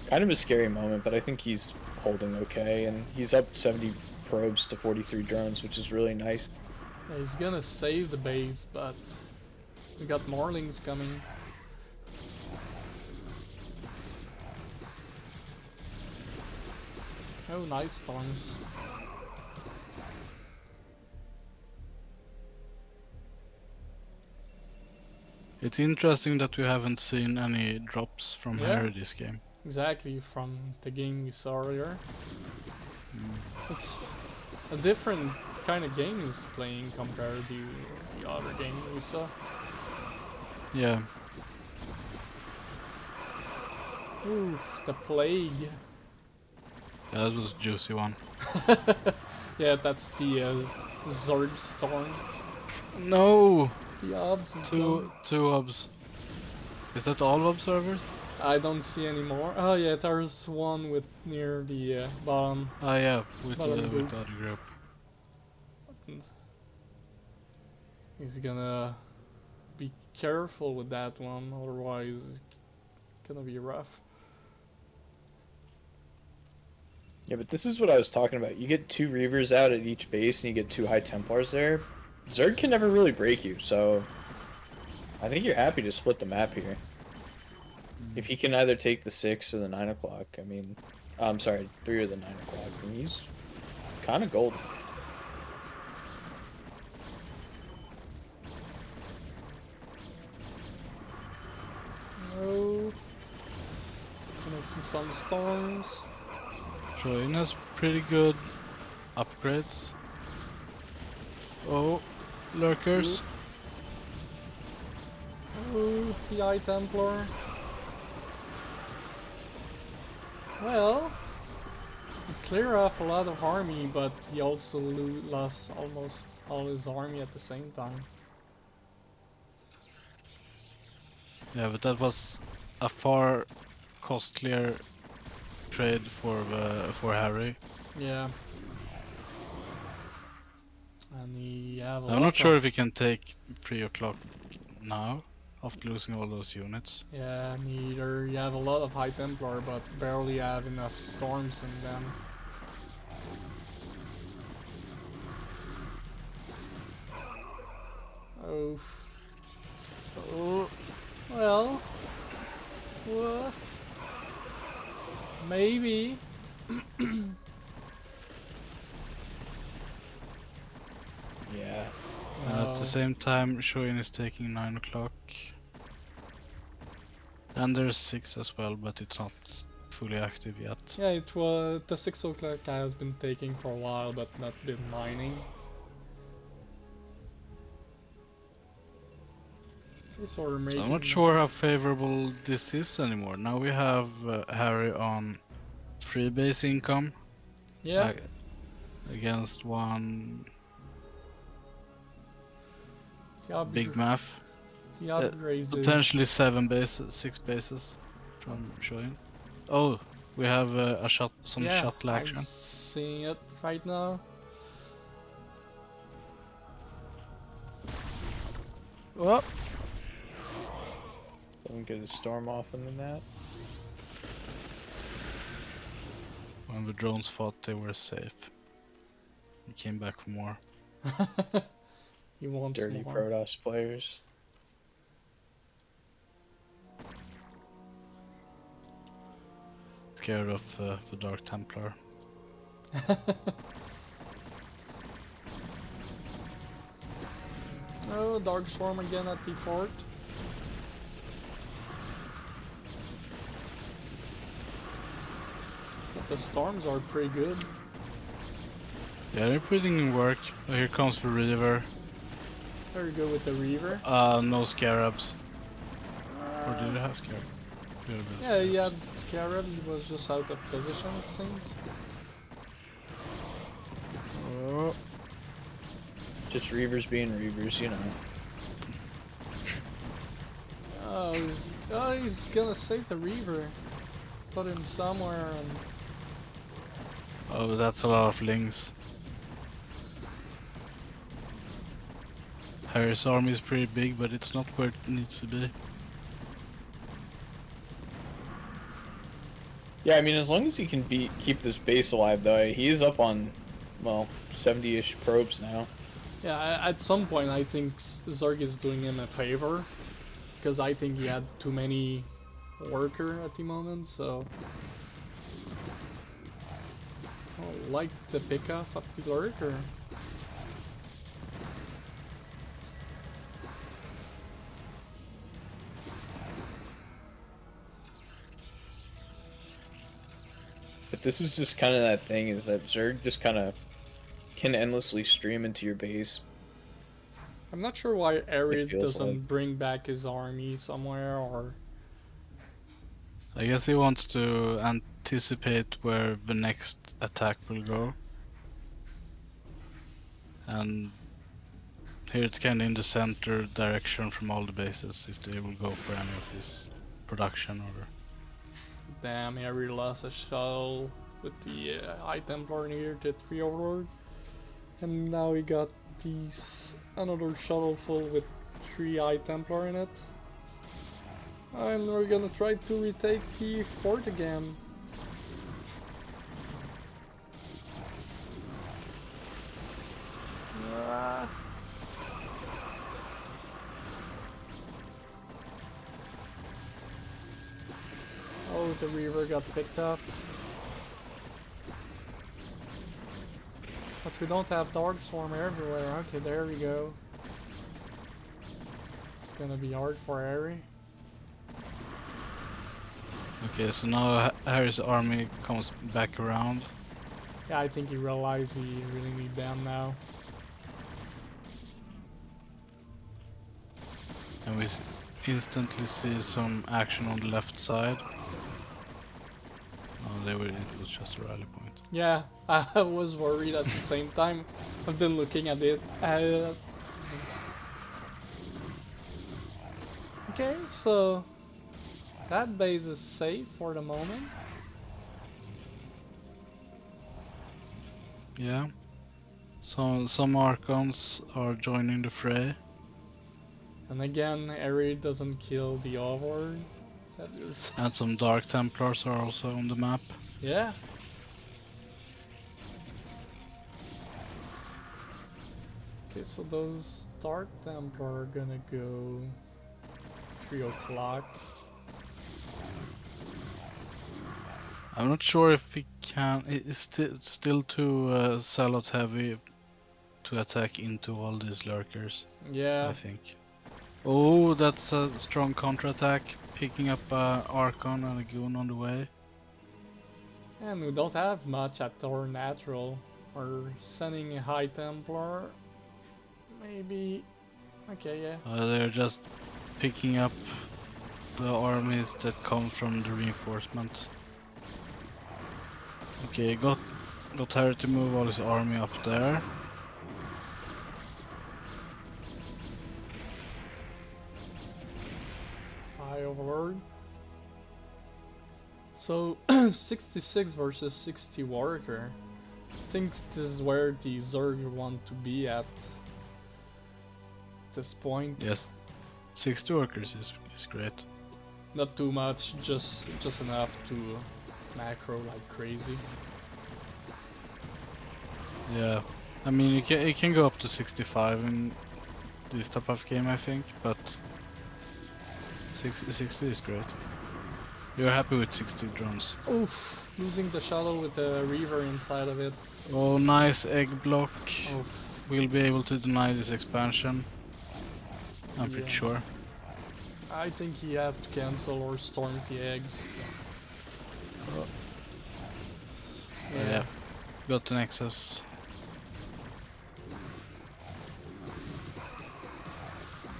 Kind of a scary moment, but I think he's holding okay, and he's up 70 probes to 43 drones, which is really nice. Yeah, he's gonna save the base, but we got Morlings coming. Oh, nice storms. It's interesting that we haven't seen any drops from Yeah. Harry this game. Exactly from the game we saw earlier. It's a different kind of game he's playing compared to the other game we saw. Yeah, Ooh, the plague. that was a juicy one. Yeah, that's the Zord storm. No! The obs is Two obs. Is that all observers? I don't see any more. Oh yeah, there's one with near the bottom. Ah yeah, with the Bottom group. other group. He's gonna be careful with that one, otherwise it's gonna be rough. Yeah, but this is what I was talking about. You get 2 Reavers out at each base, and you get 2 High Templars there. Zerg can never really break you, so I think you're happy to split the map here. If he can either take the 6 or the 9 o'clock, I mean, I'm sorry, 3 or the 9 o'clock, and he's kind of golden. Oh, gonna see some storms. Chojin has pretty good upgrades. Oh, lurkers. Oh, TI Templar. Well, he cleared off a lot of army, but he also lost almost all his army at the same time. Yeah, but that was a far costlier trade for Harry. Yeah. And he have a I'm lot not sure of, if he can take 3 o'clock now, after losing all those units. yeah, neither. You have a lot of High Templar, but barely have enough storms in them. Oh. Oh. Well. What? Maybe. Yeah. At the same time, Chojin is taking 9 o'clock. And there's 6 as well, but it's not fully active yet. Yeah, it was the 6 o'clock I has been taking for a while, but not been mining. So we're making. So I'm not sure how favorable this is anymore. Now we have Harry on 3 base income. Yeah. Against one big upgra math. the upgrades Potentially 7 bases, 6 bases from Chojin. Oh, we have some shuttle action. I'm seeing it right now. Well, Don't get a storm off in the net. when the drones thought they were safe, he came back for more. He wants Dirty more. Protoss players. Scared of the Dark Templar. Oh, Dark Storm again at the fort. But the storms are pretty good. Yeah, they're putting in work. Oh, here comes the Reaver. Very good with the Reaver. No Scarabs. Or did they have Scarabs? Yeah, he had Scarab, he was just out of position it seems. Oh. Just Reavers being Reavers, you know. Oh, he's gonna save the Reaver. Put him somewhere and... Oh, that's a lot of Lings. Harry's army is pretty big, but it's not where it needs to be. Yeah, I mean, as long as he can keep this base alive, though, he is up on, well, 70-ish probes now. Yeah, at some point I think Zerg is doing him a favor. Because I think he had too many worker at the moment, so... I like the pickup of the lurker. But this is just kind of that thing, is that Zerg just kind of can endlessly stream into your base. I'm not sure why Arid feels doesn't like. bring back his army somewhere, or... I guess he wants to anticipate where the next attack will go. And here it's kinda in the center direction from all the bases, if they will go for any of his production or... Damn, Arid lost a shuttle with the High Templar near the 3 Overlord. And now we got these another shuttle full with 3 High Templar in it. And we're gonna try to retake the fort again. Ah. Oh, the Reaver got picked up. But we don't have Dark Storm everywhere. Okay, there we go. It's gonna be hard for Harry. Okay, so now Harry's army comes back around. Yeah, I think he realized he really need them now. And we instantly see some action on the left side. Oh, it was just a rally point. Yeah, I was worried at the same time. I've been looking at it. Okay, so that base is safe for the moment. Yeah. Some Archons are joining the fray. And again, Eri doesn't kill the Overlord. That is... And some Dark Templars are also on the map. Yeah. Okay, so those Dark Templar are gonna go 3 o'clock. I'm not sure if we can. It's still too Salot heavy to attack into all these lurkers. Yeah. I think. Oh, that's a strong counterattack. Picking up Archon and a Goon on the way. And we don't have much at our natural. We're sending a High Templar. Maybe. Okay, yeah. They're just picking up the armies that come from the reinforcement. Okay, got Harry to move all his army up there. High Overlord. So 66 versus 60 Worker. I think this is where the Zerg want to be at this point. Yes, 60 workers is great. Not too much, just enough to macro like crazy. Yeah, I mean it can go up to 65 in this type of game, I think, but 60 is great. You're happy with 60 drones. Oof, losing the shuttle with the Reaver inside of it. Oh, nice egg block. Oof. We'll be able to deny this expansion. I'm pretty Yeah. sure. I think he have to cancel or storm the eggs. Oh. Yeah, got the Nexus.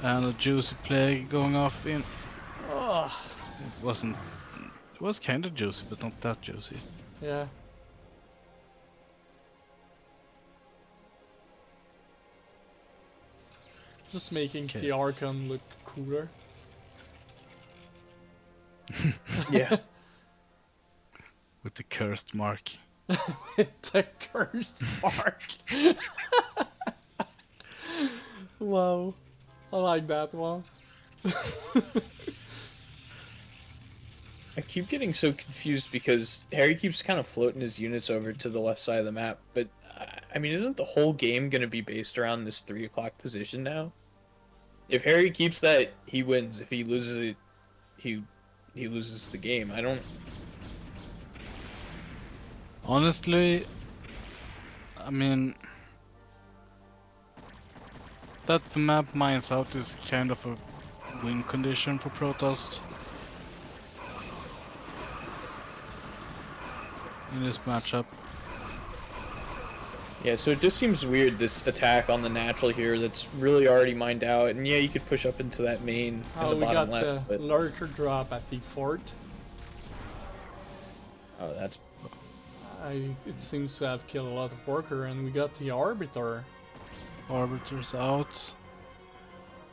And a juicy play going off in. Ugh. It was kind of juicy, but not that juicy. Yeah. Just making Okay. the Archon look cooler. Yeah. With the cursed mark. The cursed mark. Wow. I like that one. I keep getting so confused because Harry keeps kind of floating his units over to the left side of the map, but I mean, isn't the whole game going to be based around this 3 o'clock position now? If Harry keeps that, he wins. If he loses it, he loses the game. I don't... Honestly, I mean, that the map mines out is kind of a win condition for Protoss in this matchup. Yeah, so it just seems weird, this attack on the natural here that's really already mined out. And yeah, you could push up into that main in Oh, the we bottom got left, the but... lurker drop at the fort. Oh, that's... It seems to have killed a lot of worker, and we got the Arbiter. Arbiter's out.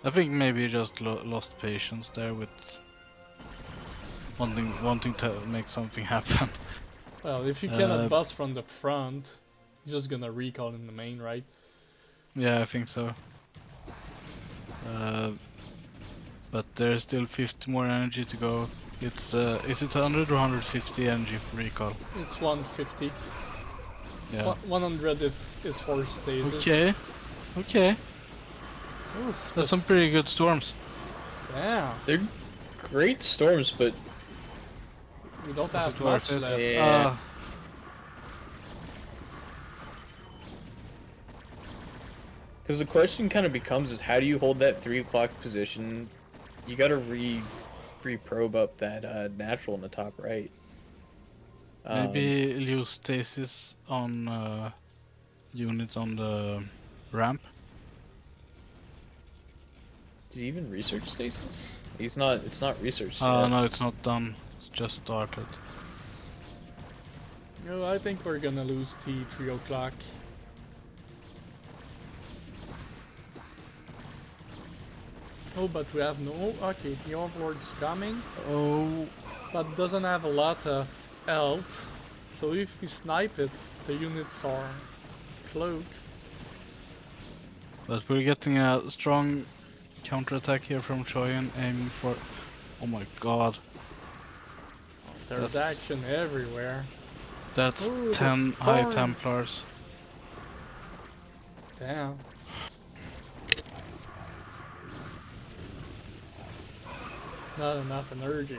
I think maybe he just lost patience there with wanting to make something happen. Well, if you cannot bust from the front, you're just gonna recall in the main, right? Yeah, I think so. But there's still 50 more energy to go. It's is it 100 or 150 energy for recall? It's 150. Yeah. 100 is for stasis. Okay. Okay. Oof, That's some pretty good storms. yeah. They're great storms, but... We don't Was have it much worth it? left. Yeah. Because the question kind of becomes is how do you hold that 3 o'clock position? You gotta re-probe up that natural in the top right. Maybe use stasis on unit on the ramp. Did he even research stasis? He's not. It's not researched Oh yet. no, it's not done. It's just started. No, I think we're gonna lose T 3 o'clock. Oh, but we have no... Okay, the Overlord's coming, Oh, but doesn't have a lot of health. So if we snipe it, the units are cloaked. But we're getting a strong counterattack here from Chojin, aiming for... Oh my god. There's action everywhere. That's Ooh, the 10 High storm. Templars. Damn. Not enough energy.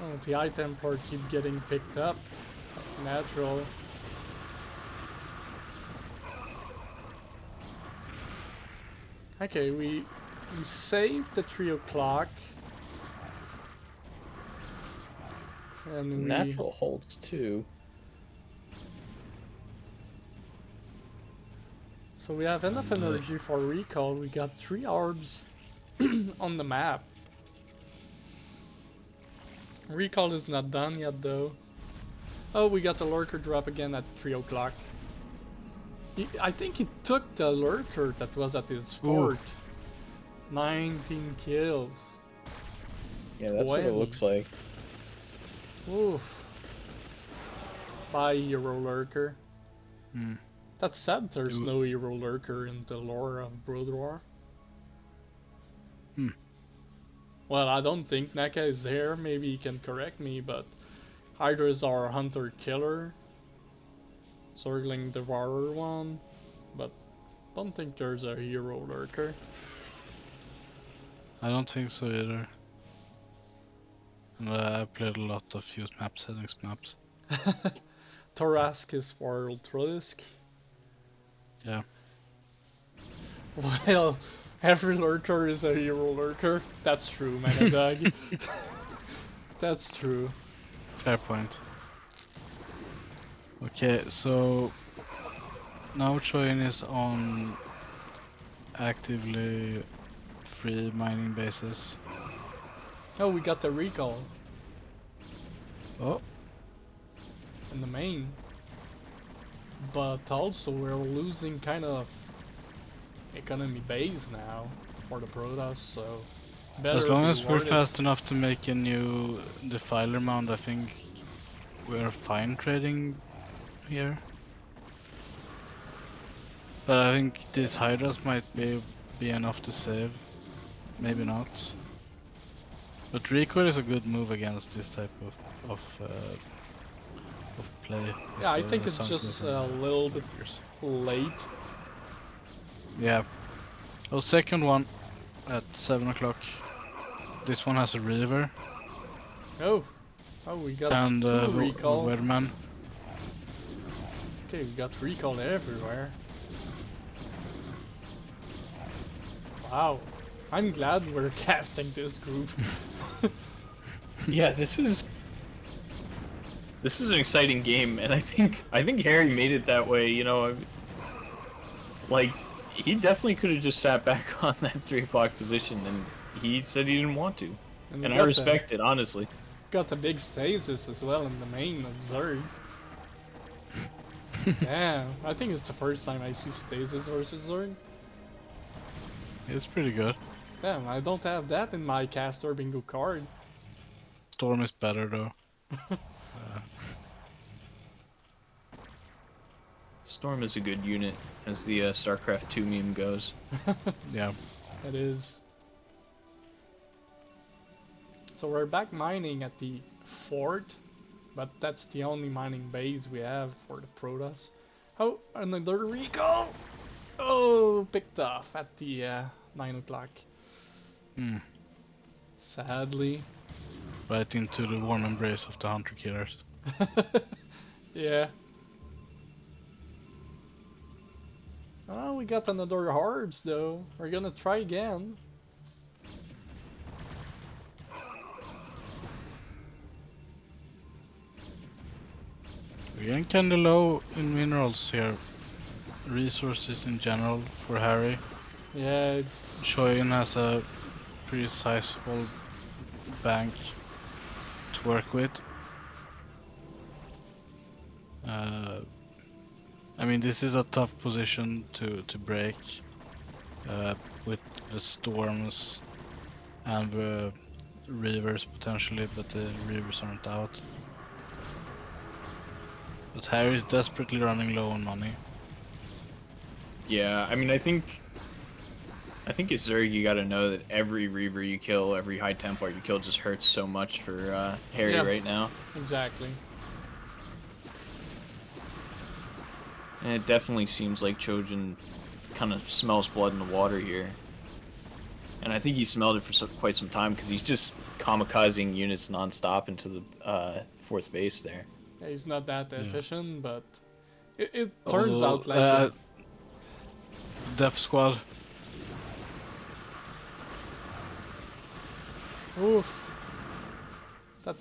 Oh, the High Templar keep getting picked up. That's natural. Okay, we saved the 3 o'clock. And Natural holds too. So we have enough energy for recall. We got 3 orbs on the map. Recall is not done yet though. Oh, we got the lurker drop again at 3 o'clock. I think he took the lurker that was at his fort. 19 kills. Yeah, that's what it looks like. Oof. By hero lurker. That's sad there's no hero lurker in the lore of Brood War. Well, I don't think Naka is there. Maybe he can correct me, but Hydra's our hunter-killer. Circling Devourer one. But don't think there's a hero lurker. I don't think so either. And I played a lot of fused map settings maps. Torask is for Ultralisk. Yeah. Well, every lurker is a hero lurker. That's true, Manadog. That's true. Fair point. Okay, so now Chojin is on actively free mining bases. Oh, we got the recall Oh, in the main. But also we're losing kind of economy base now for the Protoss, so better as long be as we're rewarded. fast enough to make a new Defiler mount, I think we're fine trading here. But I think these Hydras might be enough to save. Maybe not. But recoil is a good move against this type of play. Yeah, I think it's just a little bit late. Yeah. Oh, second one at 7 o'clock. This one has a river Oh, we got and 2 recall. Weatherman. Okay, we got recall everywhere. Wow, I'm glad we're casting this group. Yeah, this is an exciting game, and I think Harry made it that way. You know, like he definitely could have just sat back on that 3 o'clock position, and he said he didn't want to, and I respect it honestly. Got the big stasis as well in the main of Zerg. Yeah, I think it's the first time I see stasis versus Zerg. It's pretty good. Damn, I don't have that in my caster bingo card. Storm is better though. Storm is a good unit, as the Starcraft 2 meme goes. Yeah. It is. So we're back mining at the fort, but that's the only mining base we have for the Protoss. Oh, another recall! Oh, picked off at the 9 o'clock. Sadly. Right into the warm embrace of the hunter killers. Yeah. Oh, we got another Harbs though. We're gonna try again. We're getting kinda low in minerals here. Resources in general for Harry. Yeah, it's... Chojin has a pretty sizable bank to work with. I mean, this is a tough position to break with the storms and the Reavers potentially, but the Reavers aren't out. But Harry's desperately running low on money. Yeah, I mean, I think as Zerg, you gotta know that every Reaver you kill, every High Templar you kill just hurts so much for Harry Yeah. right now. Exactly. And it definitely seems like Chojin kind of smells blood in the water here. And I think he smelled it for quite some time because he's just kamikazing units non-stop into the 4th base there. Yeah, he's not that Yeah. efficient, but it turns out like Death Squad. oof. That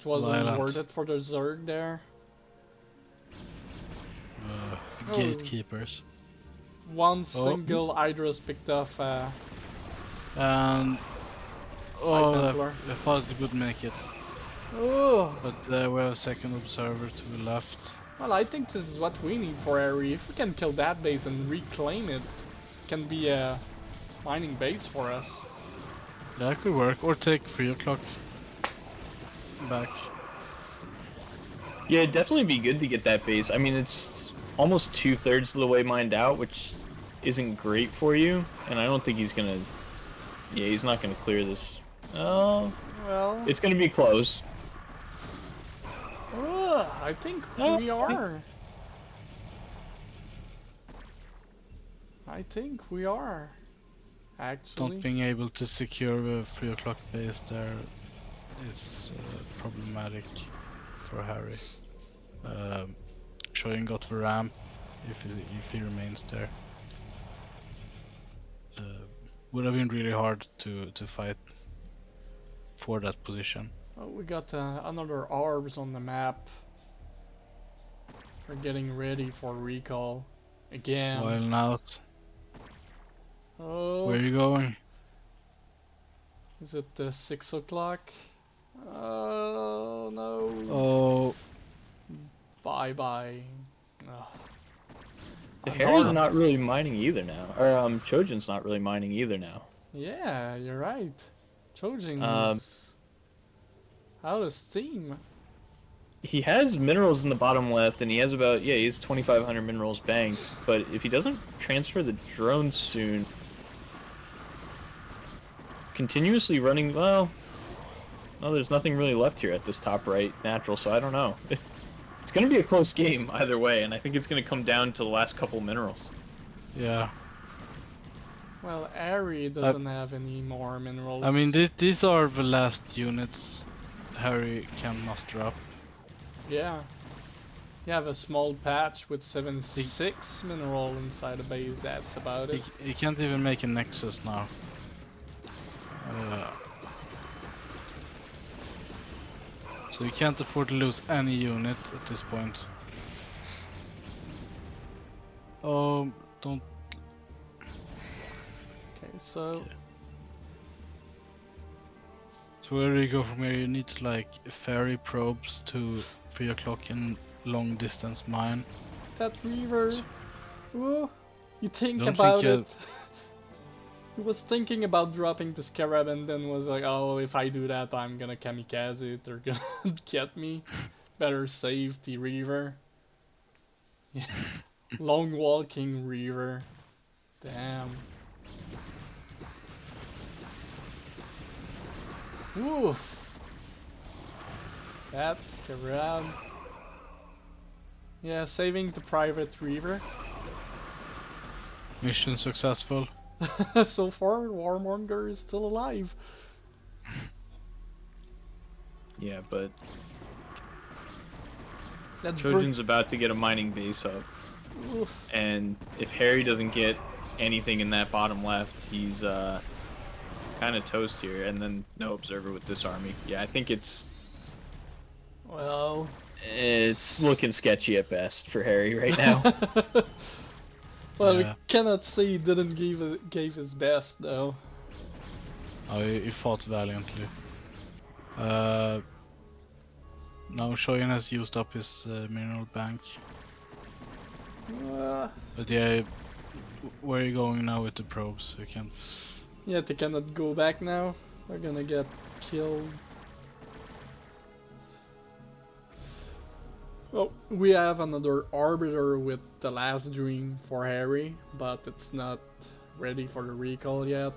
wasn't Violent. worth it for the Zerg there. Oh. Gatekeepers. One single Hydra's picked off And Templar. I thought it would make it, Oh. but we have a second observer to the left. Well, I think this is what we need for Harry. If we can kill that base and reclaim it, it can be a mining base for us. That could work, or take 3 o'clock back. Yeah, it'd definitely be good to get that base. I mean, it's almost 2/3 of the way mined out, which isn't great for you. And I don't think he's gonna... Yeah, he's not gonna clear this. Oh, Well, it's gonna be close. I think No, we are. I think we are. Actually. Not being able to secure the 3 o'clock base there is problematic for Harry. Chojin got the ramp if he remains there. Would have been really hard to fight for that position. Oh, we got another orbs on the map. We're getting ready for recall again. While out. Oh, Where are you going? is it 6 o'clock? Oh no! Oh, Bye bye. Oh. Harry's not really mining either now. Or Chojin's not really mining either now. Yeah, you're right. Chojin is out of steam. He has minerals in the bottom left, and he has about, yeah, he has 2,500 minerals banked. But if he doesn't transfer the drones soon, continuously running, well, there's nothing really left here at this top right natural, so I don't know. It's going to be a close game either way, and I think it's going to come down to the last couple minerals. yeah. Well, Ari doesn't have any more minerals. I mean, these are the last units Harry can muster up. Yeah. You have a small patch with 76 mineral inside the base, that's about it. He can't even make a nexus now. So you can't afford to lose any unit at this point. Oh, don't. Okay, so So where do you go from here? You need like ferry probes to 3 o'clock in long distance mine. that Reaver, ooh, you think Don't about think it. He was thinking about dropping the Scarab and then was like, oh, if I do that, I'm gonna kamikaze it, they're gonna get me. Better save the Reaver. Yeah. Long walking Reaver. Damn. Oof. That's Scarab. Yeah, saving the private Reaver. Mission successful. So far, Warmonger is still alive. Yeah, but That's Chojin's about to get a mining base up. Oof. And if Harry doesn't get anything in that bottom left, he's kind of toast here. And then no observer with this army. Yeah, I think it's looking sketchy at best for Harry right now. Well, Yeah. we cannot say he didn't gave his best though. Oh, he fought valiantly. Now Chojin has used up his mineral bank. But yeah, where are you going now with the probes? You can. Yeah, they cannot go back now. We're gonna get killed. Oh, we have another Arbiter with the last dream for Harry, but it's not ready for the recall yet.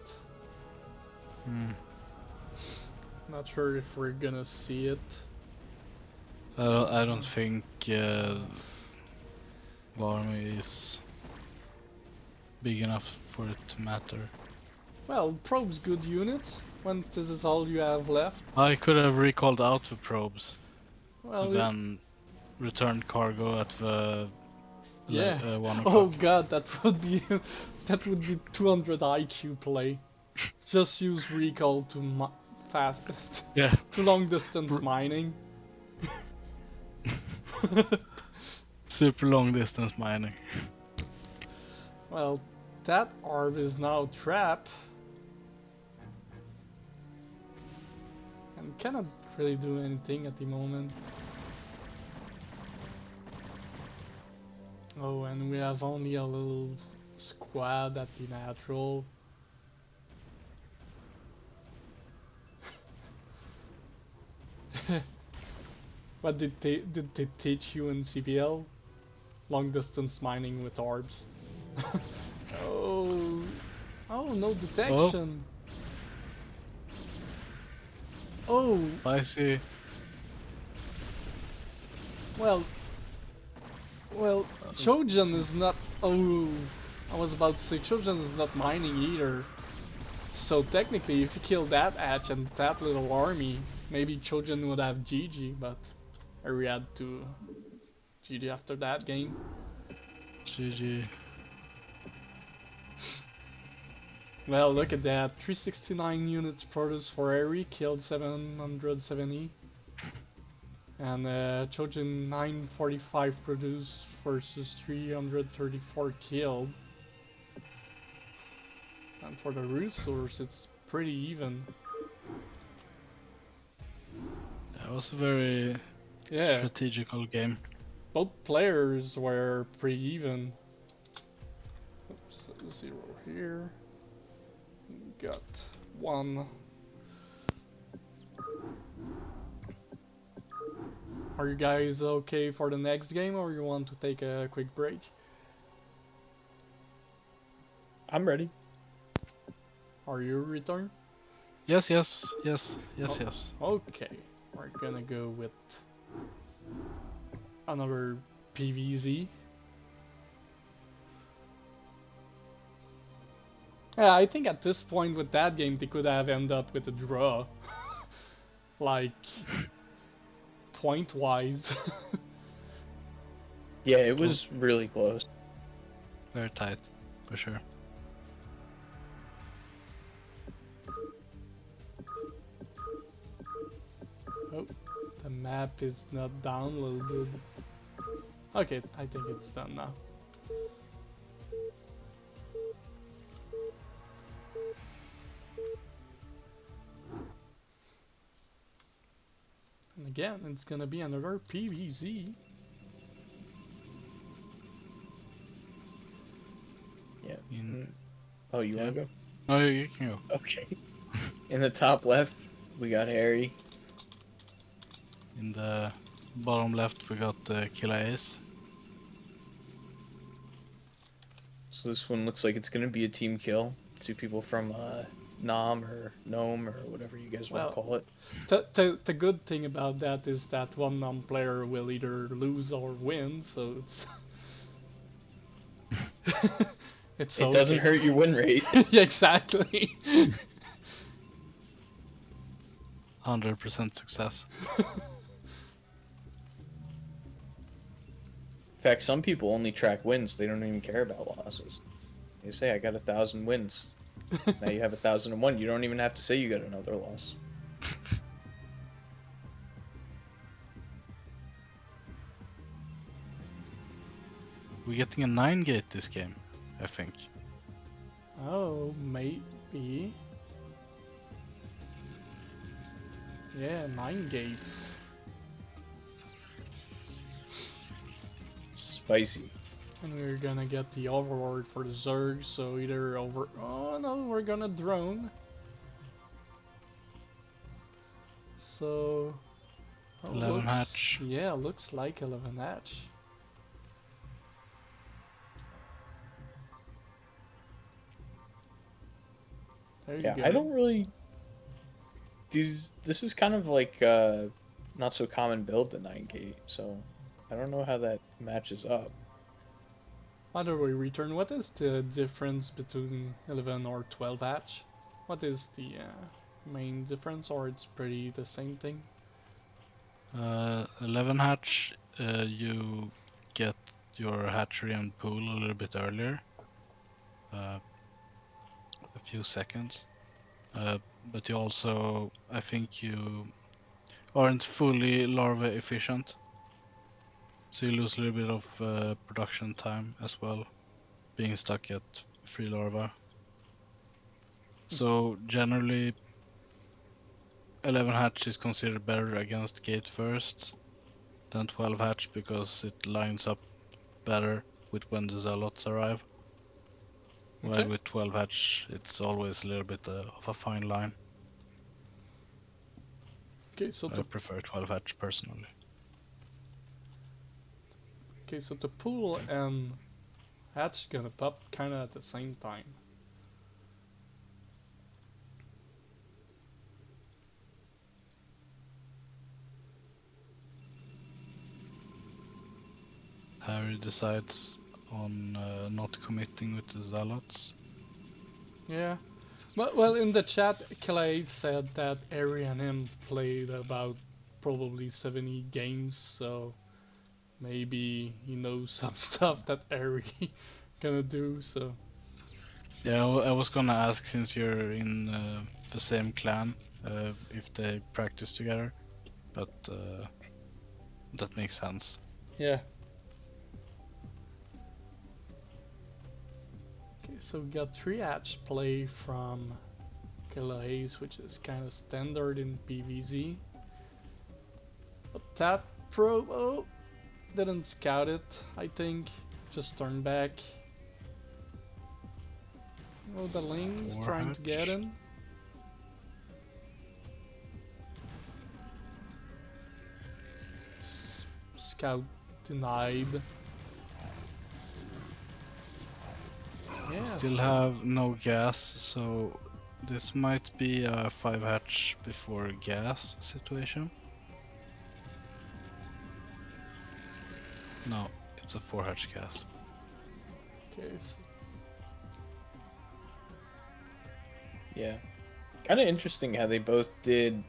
Not sure if we're gonna see it. I don't think Army is big enough for it to matter. Well, probes good units, when this is all you have left. I could have recalled out the probes Well, and then returned cargo at the yeah. 1 Oh o'clock. god, that would be 200 IQ play. Just use recall to fast Yeah. to long distance mining. Super long distance mining. Well, that orb is now trapped. And cannot really do anything at the moment. Oh, and we have only a little squad at the natural. What did they teach you in CPL? Long distance mining with orbs. Oh, no detection. Oh, I see. well, Chojin is not. Oh, I was about to say Chojin is not mining either. So technically, if you kill that hatch and that little army, maybe Chojin would have GG, but I had to GG after that game. GG. Well, look at that. 369 units produced for Eri, killed 770. And Chojin 945 produced versus 334 killed. And for the resource, it's pretty even. That was a very strategical game. Both players were pretty even. Oops, 0 here. Got 1. Are you guys okay for the next game, or you want to take a quick break? I'm ready. Are you return? Yes. Okay, we're gonna go with another PVZ. Yeah, I think at this point with that game they could have ended up with a draw. Like, point-wise. Yeah, it was really close. Very tight, for sure. Oh, the map is not downloaded. Okay, I think it's done now. And again, it's gonna be another PVZ. Yeah. In- Oh, you wanna go? Oh, you can go. Okay. In the top left, we got Harry. In the bottom left, we got KilahAce. So this one looks like it's gonna be a team kill. 2 people from Nom or Gnome or whatever you guys want to call it. The good thing about that is that one non-player will either lose or win, so it's it's It doesn't hurt your win rate. Yeah, exactly. 100% success. In fact, some people only track wins. They don't even care about losses. They say, I got 1,000 wins. Now you have 1,001. You don't even have to say you got another loss. We're getting a 9 gate this game, I think. Oh, maybe. Yeah, 9 gates. Spicy. And we're gonna get the overlord for the Zerg, so either over... Oh no, we're gonna drone. So 11 hatch. Yeah, looks like 11 hatch. There you go. I don't really. This is kind of like not so common build the 9 gate, so I don't know how that matches up. Either way, return. What is the difference between 11 or 12 hatch? What is the main difference, or it's pretty the same thing? 11 hatch, you get your hatchery and pool a little bit earlier, a few seconds, but you also, I think you aren't fully larva efficient, so you lose a little bit of production time as well, being stuck at 3 larvae. So generally 11 hatch is considered better against gate first than 12 hatch because it lines up better with when the zealots arrive. Okay. While with 12 hatch it's always a little bit of a fine line. Okay, so I prefer 12 hatch personally. the pool and hatch gonna pop kind of at the same time. Harry decides on not committing with the zealots. Yeah. But, well, in the chat, KilahAce said that Ari and him played about probably 70 games, so maybe he knows some stuff that Ari gonna do, so... Yeah, I was gonna ask, since you're in the same clan, if they practice together, but that makes sense. Yeah. Okay, so we got 3 hatch play from KilahAce, which is kind of standard in PvZ. But that pro didn't scout it, I think. Just turned back. Oh, the Ling's trying to get in. Scout denied. Yeah. Still have no gas, so this might be a 5 hatch before gas situation. No, it's a 4 hatch gas. Okay. Yeah, kind of interesting how they both did.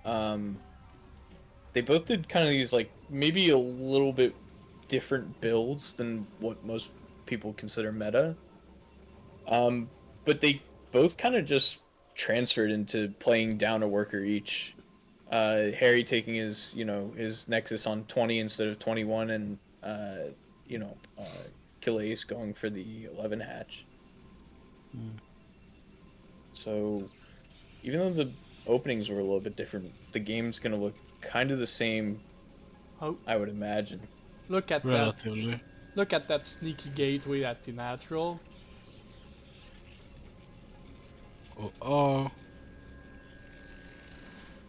They both did kind of these like maybe a little bit different builds than what most people consider meta. But they both kind of just transferred into playing down a worker each. Harry taking his his Nexus on 20 instead of 21, and KilahAce going for the 11 hatch. So, even though the openings were a little bit different, the game's gonna look kind of the same. Oh. I would imagine. Look at Relatively. that. Look at that sneaky gateway at the natural. Oh.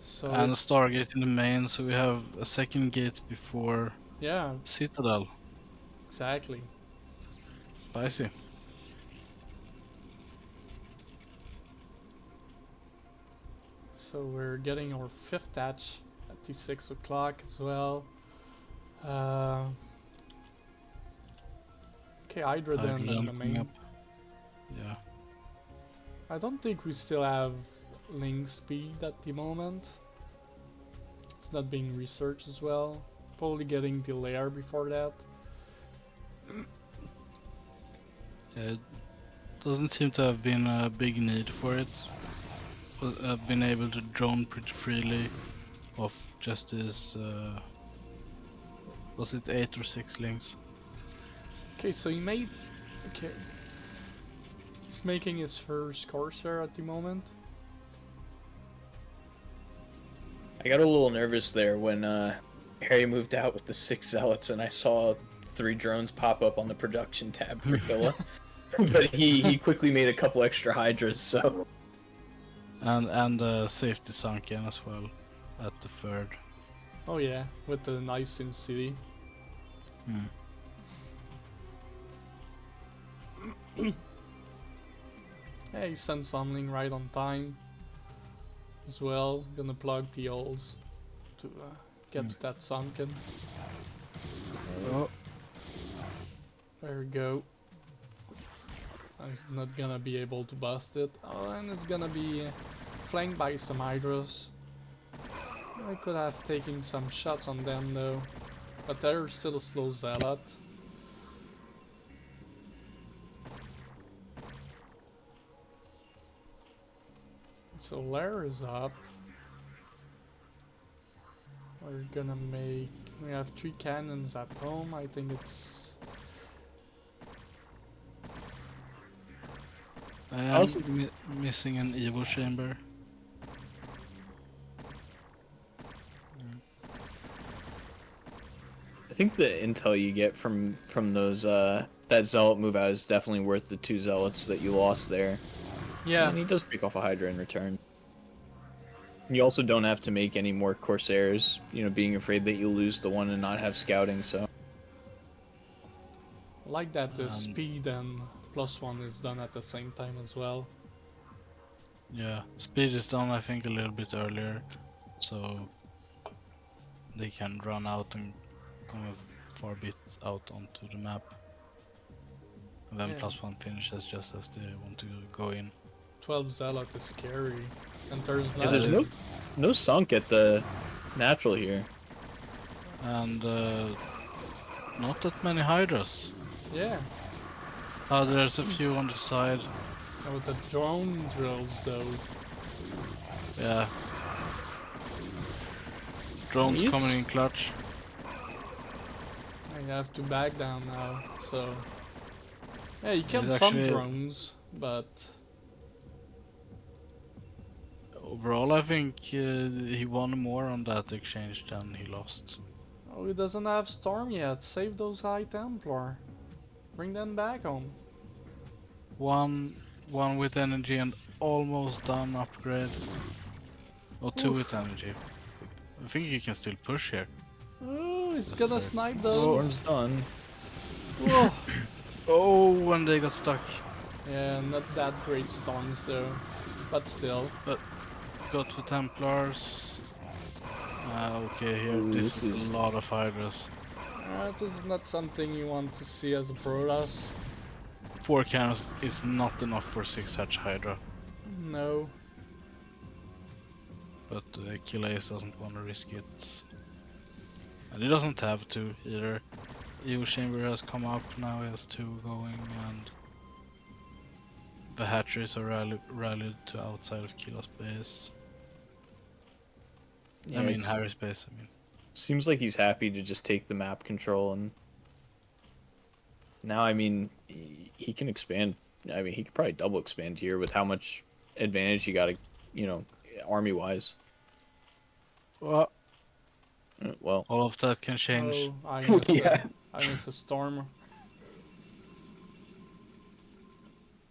So And a Stargate in the main, so we have a second gate before yeah, Citadel. exactly. Spicy. So we're getting our 5th hatch at the 6 o'clock as well. Okay, Hydra then in the main. Up. Yeah. I don't think we still have Ling speed at the moment. It's not being researched as well. Probably getting the lair before that. It doesn't seem to have been a big need for it. I've been able to drone pretty freely off just this, was it 8 or 6 links? Okay, so he made... Okay. He's making his first Corsair at the moment. I got a little nervous there when Harry moved out with the 6 zealots, and I saw 3 drones pop up on the production tab for Kilah. But he quickly made a couple extra Hydras, so... And safety sunk in as well. at the third. Oh yeah, with the nice Sim City. Hmm. Yeah, he sent something right on time as well. Gonna plug the holes to get to that sunken. Oh, There we go. He's not gonna be able to bust it. Oh, and it's gonna be flanked by some Hydras. I could have taken some shots on them though, but they're still a slow Zealot. So Lair is up. We're gonna make... We have 3 cannons at home. I think it's... I am Also- missing an Evo chamber. I think the intel you get from those that zealot move out is definitely worth the 2 zealots that you lost there. Yeah, And he does pick off a Hydra in return. You also don't have to make any more Corsairs, you know, being afraid that you'll lose the one and not have scouting, so... I like that the speed and +1 is done at the same time as well. Yeah, speed is done I think a little bit earlier, so they can run out and come a far bit out onto the map. And then Yeah. +1 finishes just as they want to go in. 12 Zealot is scary. And there's Yeah, not there's no sunk at the natural here. And not that many Hydras. Yeah, Oh, there's a few on the side. and with the drone drills though. Yeah. Drones He's- coming in clutch. I have to back down now, so... Yeah, you killed He's some actually- drones, but... Overall, I think he won more on that exchange than he lost. Oh, he doesn't have Storm yet. Save those High Templar. Bring them back home. One with energy and almost done upgrade. Or 2 with energy. I think you can still push here. Oh, it's Yes, gonna sir. snipe those. Storm's done. Whoa. Oh, when they got stuck. Yeah, not that great storms though. But still. Got the Templars. Okay, here Ooh, this this is is- a lot of Hydras. This is not something you want to see as a Protoss. 4 cannons is not enough for 6 such Hydra. No. But KilahAce doesn't want to risk it. And he doesn't have to either. Evo Chamber has come up, now he has 2 going, and the hatcheries are rallied to outside of Kilah's base. Yeah, I mean it's- Harry's base, I mean. Seems like he's happy to just take the map control, and now, I mean, he can expand. I mean, he could probably double expand here with how much advantage he got, you know, army-wise. Well, Well, all of that can change. Oh, I miss, Yeah. I miss a storm.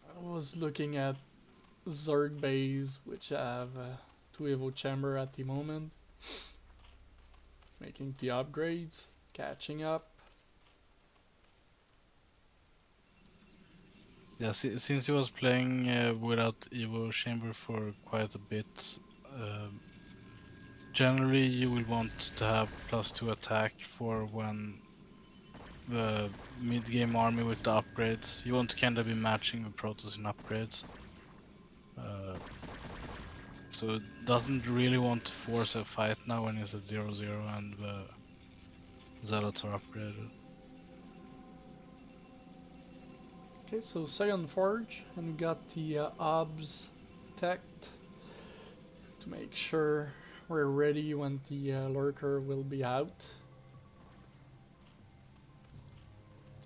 I was looking at Zerg base, which have 2 Evo Chamber at the moment. Making the upgrades, catching up. Yeah, since he was playing without Evo Chamber for quite a bit, generally you will want to have +2 attack for when the mid-game army with the upgrades. You want to kind of be matching the Protoss in upgrades. So it doesn't really want to force a fight now when it's at 0-0 and the Zealots are upgraded. Okay, so second forge, and we got the obs teched to make sure we're ready when the lurker will be out.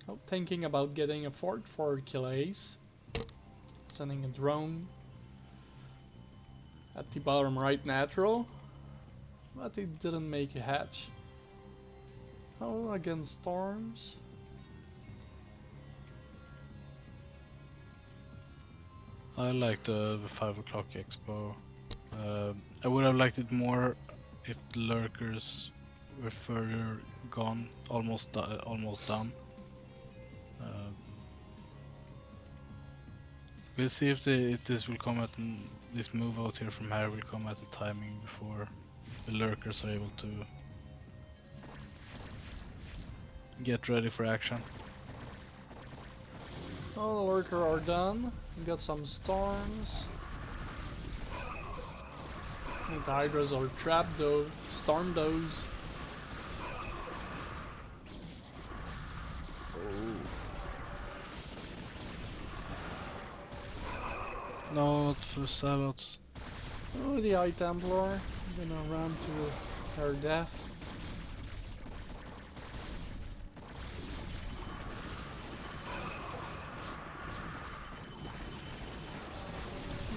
Oh, thinking about getting a fort for KilahAce. Sending a drone at the bottom right natural, but it didn't make a hatch. Oh, against storms. I like the 5 o'clock expo. I would have liked it more if the lurkers were further gone, almost done. We'll see if this will come at this move out here from here will come at the timing before the lurkers are able to get ready for action. All the lurker are done. We got some storms. And the hydras are trapped though. Storm those. Not for salads. Oh, the High Templar gonna run to her death.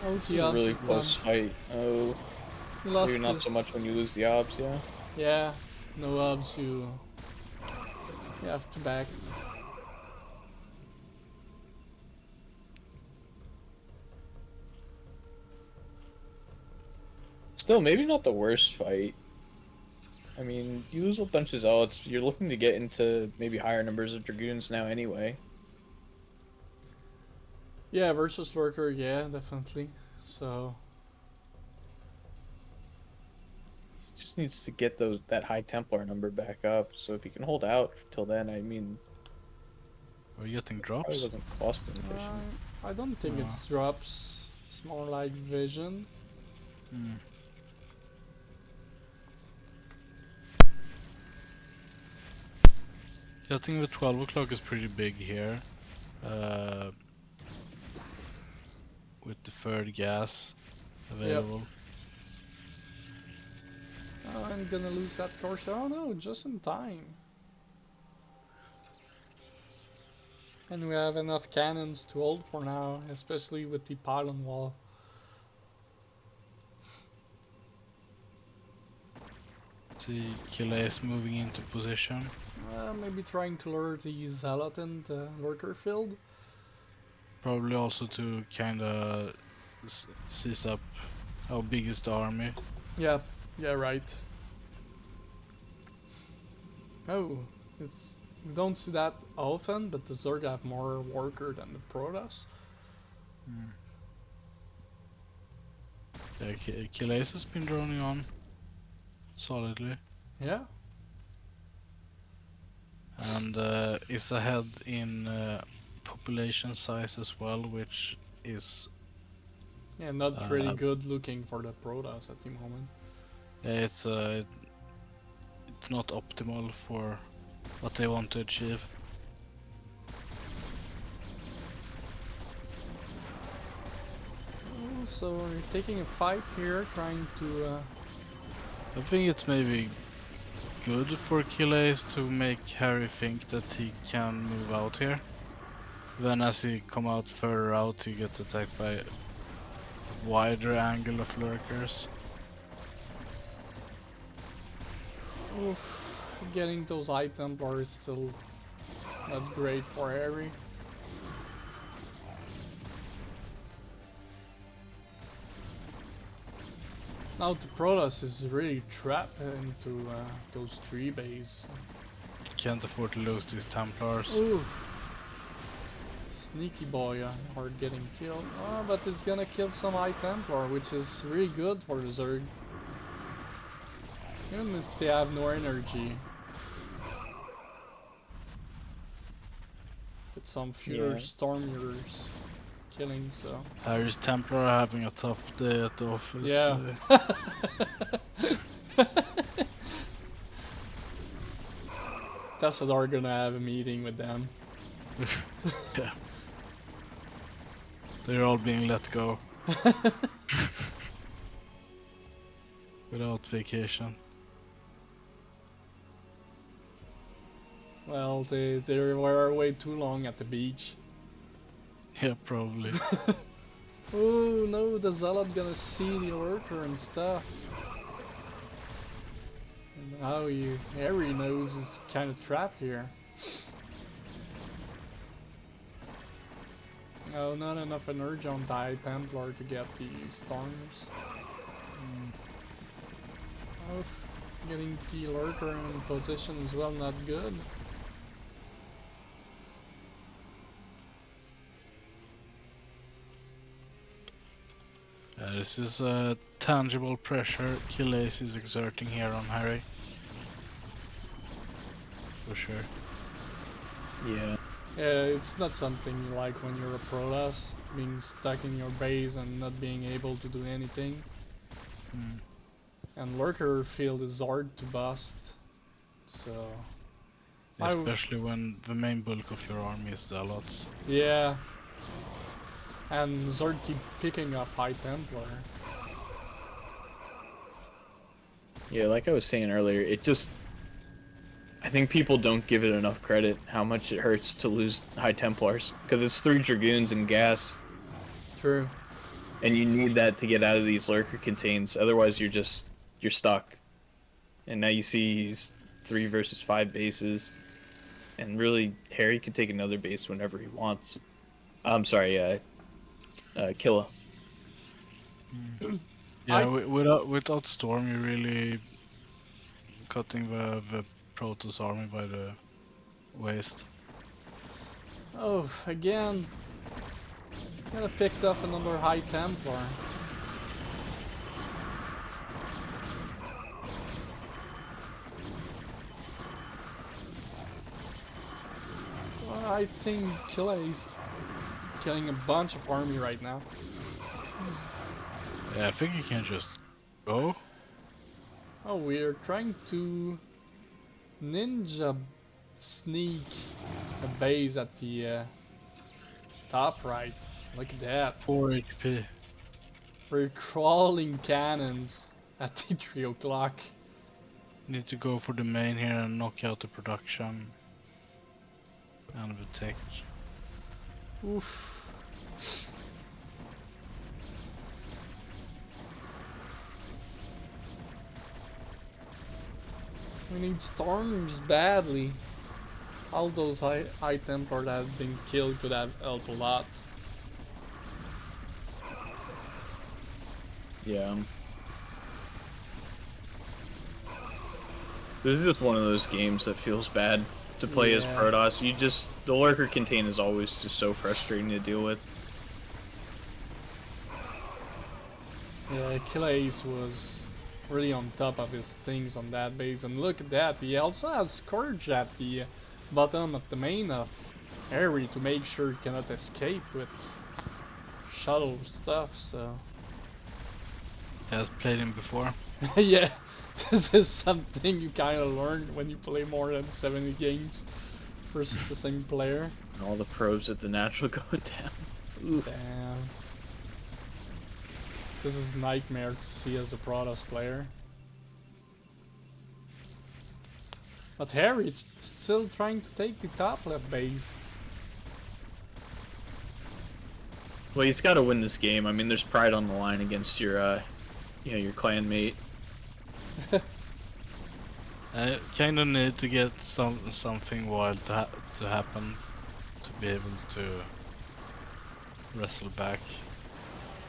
Oh, This is a really close fight. Oh, maybe not so much when you lose the obs, yeah? Yeah, no obs, you have to back. Still, maybe not the worst fight. I mean, you lose a bunch of zealots, you're looking to get into maybe higher numbers of dragoons now anyway. Yeah, versus lurker, yeah, definitely. So Just needs to get that High Templar number back up. So if he can hold out till then, I mean, Are you getting probably drops? wasn't cost inefficient. I don't think it's drops. It's more like vision. Hmm. I think the 12 o'clock is pretty big here. With the third gas available. Oh, I'm gonna lose that course. Oh no, just in time. And we have enough cannons to hold for now, especially with the pylon wall. See KilahAce moving into position. Maybe trying to lure the zealot in the lurker field. Probably also to kinda seize up our biggest army. Yeah, right. Oh, we don't see that often, but the Zerg have more worker than the Protoss. Yeah, KilahAce has been droning on solidly. Yeah. And is ahead in population size as well, which is Yeah, not really good looking for the Protoss at the moment. it's not optimal for what they want to achieve. So we're taking a fight here, trying to. I think it's maybe good for KilahAce to make Harry think that he can move out here. Then as he come out further out, he gets attacked by a wider angle of lurkers. Oof, getting those High Templars is still not great for Harry. Now the Protoss is really trapped into those 3 bays. Can't afford to lose these Templars. Ooh. Sneaky boy, are getting killed. Oh, but it's gonna kill some High Templar, which is really good for the Zerg. Even if they have no energy. With some fewer Stormers killing, so. Harry's Templar are having a tough day at the office Yeah. today. Tassadar gonna have a meeting with them. Yeah. They're all being let go. Without vacation. Well, they were way too long at the beach. Yeah, probably. Oh no, the Zealot gonna see the lurker and stuff. And how Harry knows is kind of trapped here. No, not enough energy on the High Templar to get the storms. Oh. Getting the lurker in position as well, not good. This is a tangible pressure KilahAce is exerting here on Harry. For sure. Yeah. Yeah, it's not something you like when you're a Protoss, being stuck in your base and not being able to do anything. And lurker field is hard to bust, so... Especially when the main bulk of your army is Zealots. Yeah. And Zord keep picking up High Templar. Yeah, like I was saying earlier, it just... I think people don't give it enough credit how much it hurts to lose High Templars. Because it's 3 Dragoons and gas. True. And you need that to get out of these lurker contains, otherwise you're stuck. And now you see these 3 versus 5 bases. And really, Harry could take another base whenever he wants. I'm sorry, Kilah. Yeah, without Storm, you're really cutting the Protoss army by the waist. Oh, again. Gonna picked up another High Templar. Well, I think KilahAce is killing a bunch of army right now. Yeah, I think you can just go. Oh, we're trying to ninja sneak a base at the top right. Look at that. 4 HP. We're crawling cannons at the 3 o'clock. Need to go for the main here and knock out the production. And the tech. Oof. We need storms badly. All those high Templar that have been killed could have helped a lot. Yeah. This is just one of those games that feels bad to play as Yeah. Protoss. The lurker contain is always just so frustrating to deal with. Yeah, KilahAce was really on top of his things on that base, and look at that, he also has Scourge at the bottom of the main of Harry to make sure he cannot escape with shuttle stuff, so... Has played him before. Yeah, this is something you kinda learn when you play more than 70 games versus the same player. And all the probes at the natural going down. Oof. Damn. This is a nightmare to see as a Protoss player. But Harry still trying to take the top left base. Well, he's got to win this game. I mean, there's pride on the line against your, your clan mate. I kinda need to get something wild to happen to be able to wrestle back.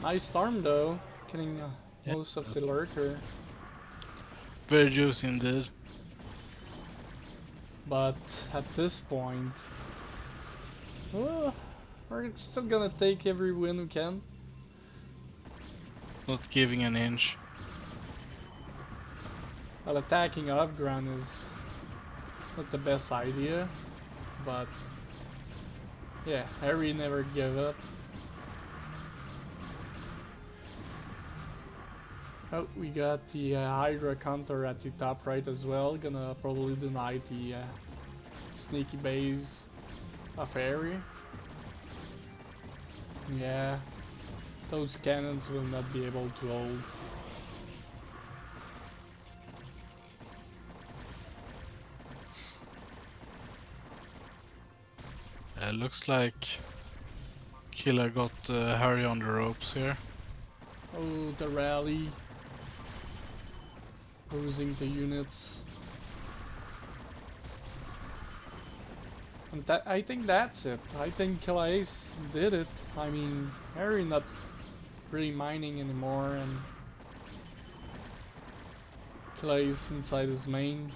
Nice storm though, killing Yeah. most of the lurker. Very juicy indeed. But at this point, we're still gonna take every win we can. Not giving an inch. Well, attacking off ground is not the best idea, but yeah, Harry never gave up. Oh, we got the Hydra counter at the top right as well, gonna probably deny the sneaky base of Harry. Yeah, those cannons will not be able to hold. Looks like Kilah got Harry on the ropes here. Oh, the rally. Losing the units. And I think that's it. I think KilahAce did it. I mean, Harry not really mining anymore, and KilahAce inside his main.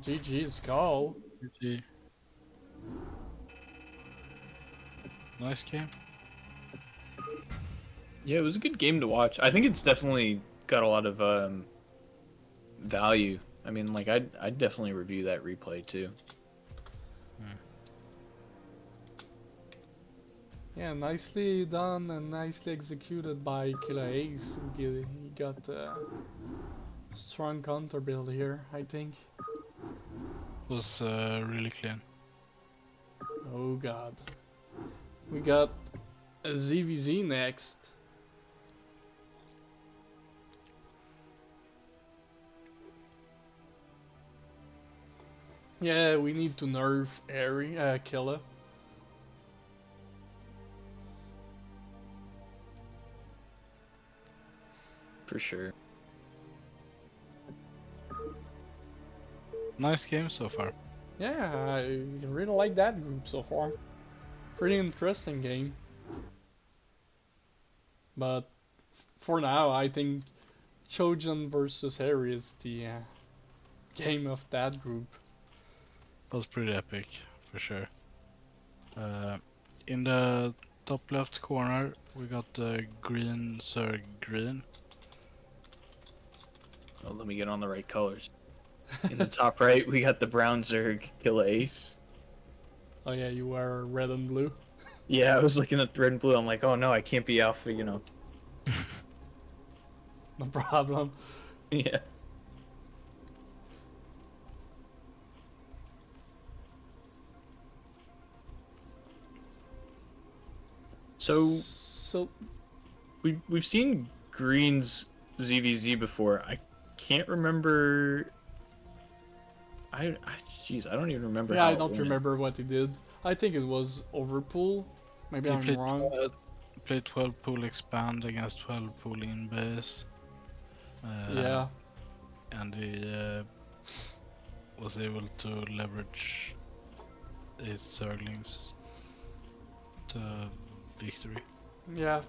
GG's goal. GG. Nice game. Yeah, it was a good game to watch. I think it's definitely got a lot of value. I mean, like I'd definitely review that replay too. Yeah, nicely done and nicely executed by KilahAce. He got a strong counter build here, I think. Was really clean. Oh god. We got a ZVZ next. Yeah, we need to nerf Killer. For sure. Nice game so far. Yeah, I really like that group so far. Pretty interesting game. But for now, I think Chojin versus Harry is the game of that group. Was pretty epic, for sure. In the top left corner, we got the green Sir Green. Oh, let me get on the right colors. In the top right, we got the brown Zerg KilahAce. Oh yeah, you are red and blue. Yeah, I was looking at the red and blue. I'm like, oh no, I can't be alpha, you know. No problem. Yeah. So we've seen Green's ZVZ before. I can't remember. Jeez, I don't even remember. Yeah, how I it don't went. remember what he did. I think it was overpool. Maybe I'm wrong. Played 12 pool expand against 12 pool in base. Yeah. And he was able to leverage his Zerglings to victory. Yeah.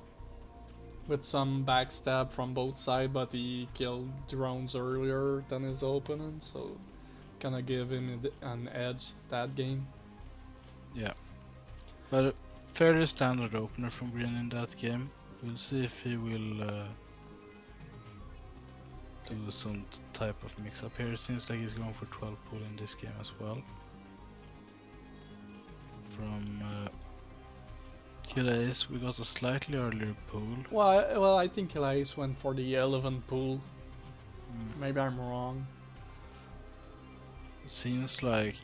With some backstab from both sides, but he killed drones earlier than his opponent, so gonna give him an edge that game. Yeah. But a fairly standard opener from Green in that game. We'll see if he will do some type of mix up here. It seems like he's going for 12 pool in this game as well. From KilahAce, we got a slightly earlier pool. Well, I think KilahAce went for the 11 pool. Maybe I'm wrong. Seems like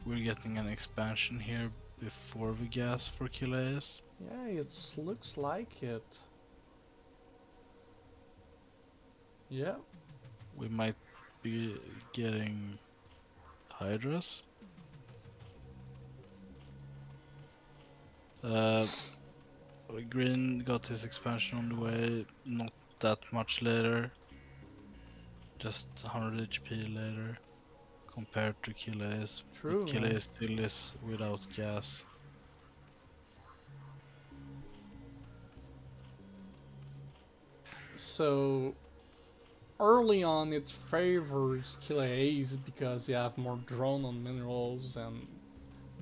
we're getting an expansion here before we gas for KilahAce. Yeah, it looks like it. Yeah. We might be getting Hydras. Green got his expansion on the way, not that much later. Just 100 HP later compared to KilahAce. True. KilahAce still is without gas. So early on it favors KilahAce because you have more drone on minerals,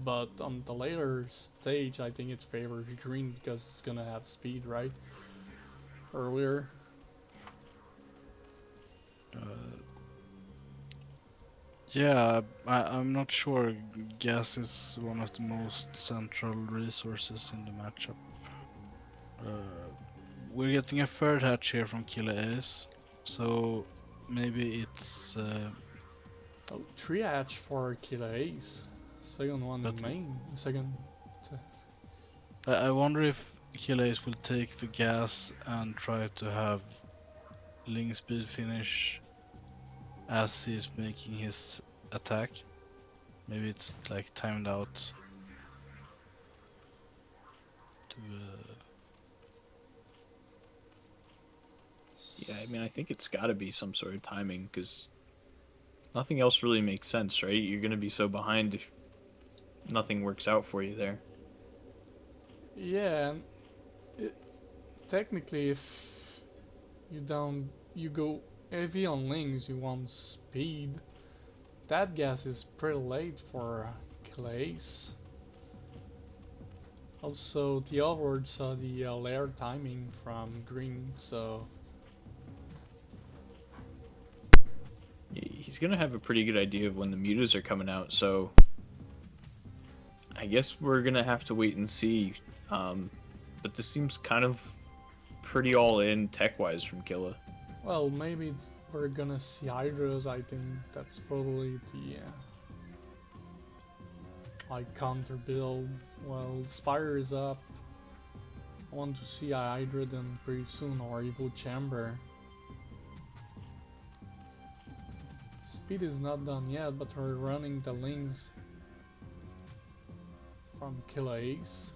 but on the later stage I think it favors Green because it's gonna have speed, right? Earlier. Yeah, I'm not sure. Gas is one of the most central resources in the matchup. We're getting a third hatch here from KilahAce, so maybe it's Oh, 3 hatch for KilahAce. Second one in main. Second. I wonder if KilahAce will take the gas and try to have Ling speed finish as he's making his attack. Maybe it's like timed out to Yeah, I mean, I think it's got to be some sort of timing because nothing else really makes sense, right? You're gonna be so behind if nothing works out for you there. Yeah, technically you go heavy on links, you want speed. That gas is pretty late for KilahAce. Also, the overword saw the layer timing from green, so He's gonna have a pretty good idea of when the mutas are coming out, so I guess we're gonna have to wait and see. But this seems kind of pretty all in tech-wise from Killa. well, maybe we're gonna see hydras. I think that's probably the like counter build. Well, Spire is up. I want to see a Hydra then pretty soon, or Evil Chamber. Speed is not done yet, but we're running the links from KilahAce.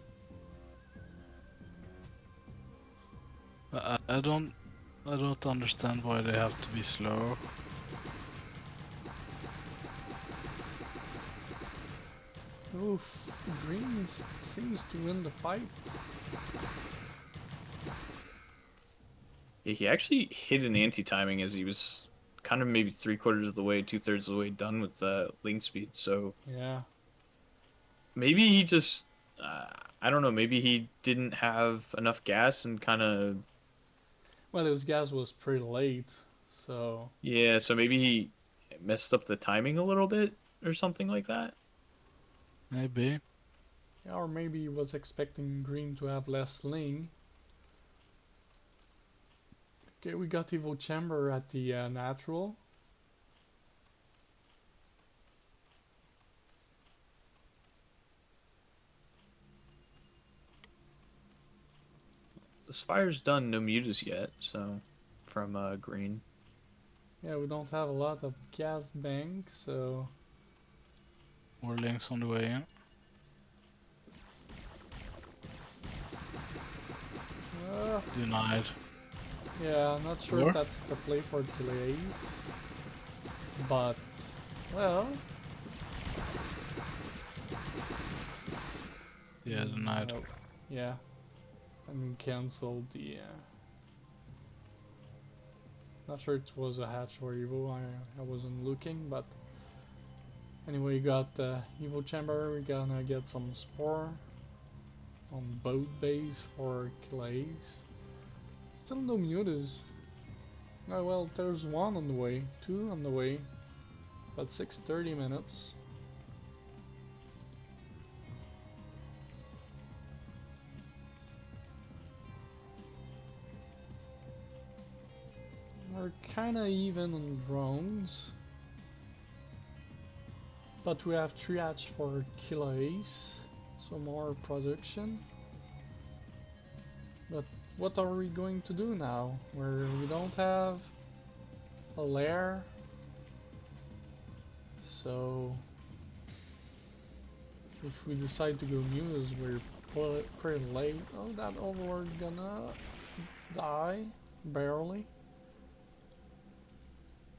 I don't understand why they have to be slow. Oof, green seems to win the fight. Yeah, he actually hit an anti-timing as he was kind of maybe 3/4 of the way, 2/3 of the way done with the link speed. So Yeah. maybe he just, I don't know, maybe he didn't have enough gas and kind of, Well, his gas was pretty late, so yeah, so maybe he messed up the timing a little bit or something like that. Maybe. yeah, or maybe he was expecting green to have less link. Okay, we got Evil Chamber at the natural. The Spire's done, no mutas yet, so from green. Yeah, we don't have a lot of gas bank, so More links on the way in. Denied. yeah, I'm not sure Or? if that's the play for KilahAce, but well, Yeah, denied. yeah, and we canceled the. Not sure it was a hatch or evil. I wasn't looking, but anyway, we got evil chamber. We're gonna get some spore on boat base for KilahAce. Still no mutas. Oh well, there's one on the way, two on the way, but 6:30 minutes. We're kinda even on drones, but we have 3 hatch for KilahAce, so more production. But what are we going to do now? Where we don't have a lair, so if we decide to go news, we're pretty late. Oh, that overlord gonna die barely.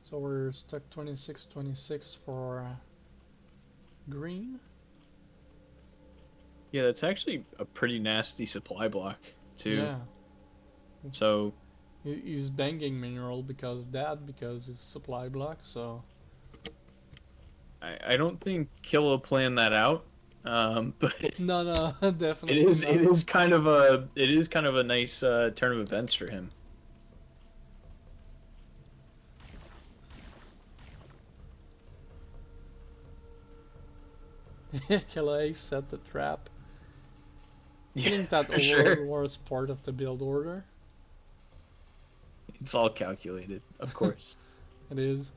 So we're stuck 26-26 for green. Yeah, that's actually a pretty nasty supply block, too. Yeah. So He's banging mineral because of that, because it's supply block, so I don't think Killa planned that out. But no, definitely it not. is kind of a nice turn of events for him. KilahAce set the trap. I Yeah, think that for overlord sure. was part of the build order. It's all calculated, of course. It is.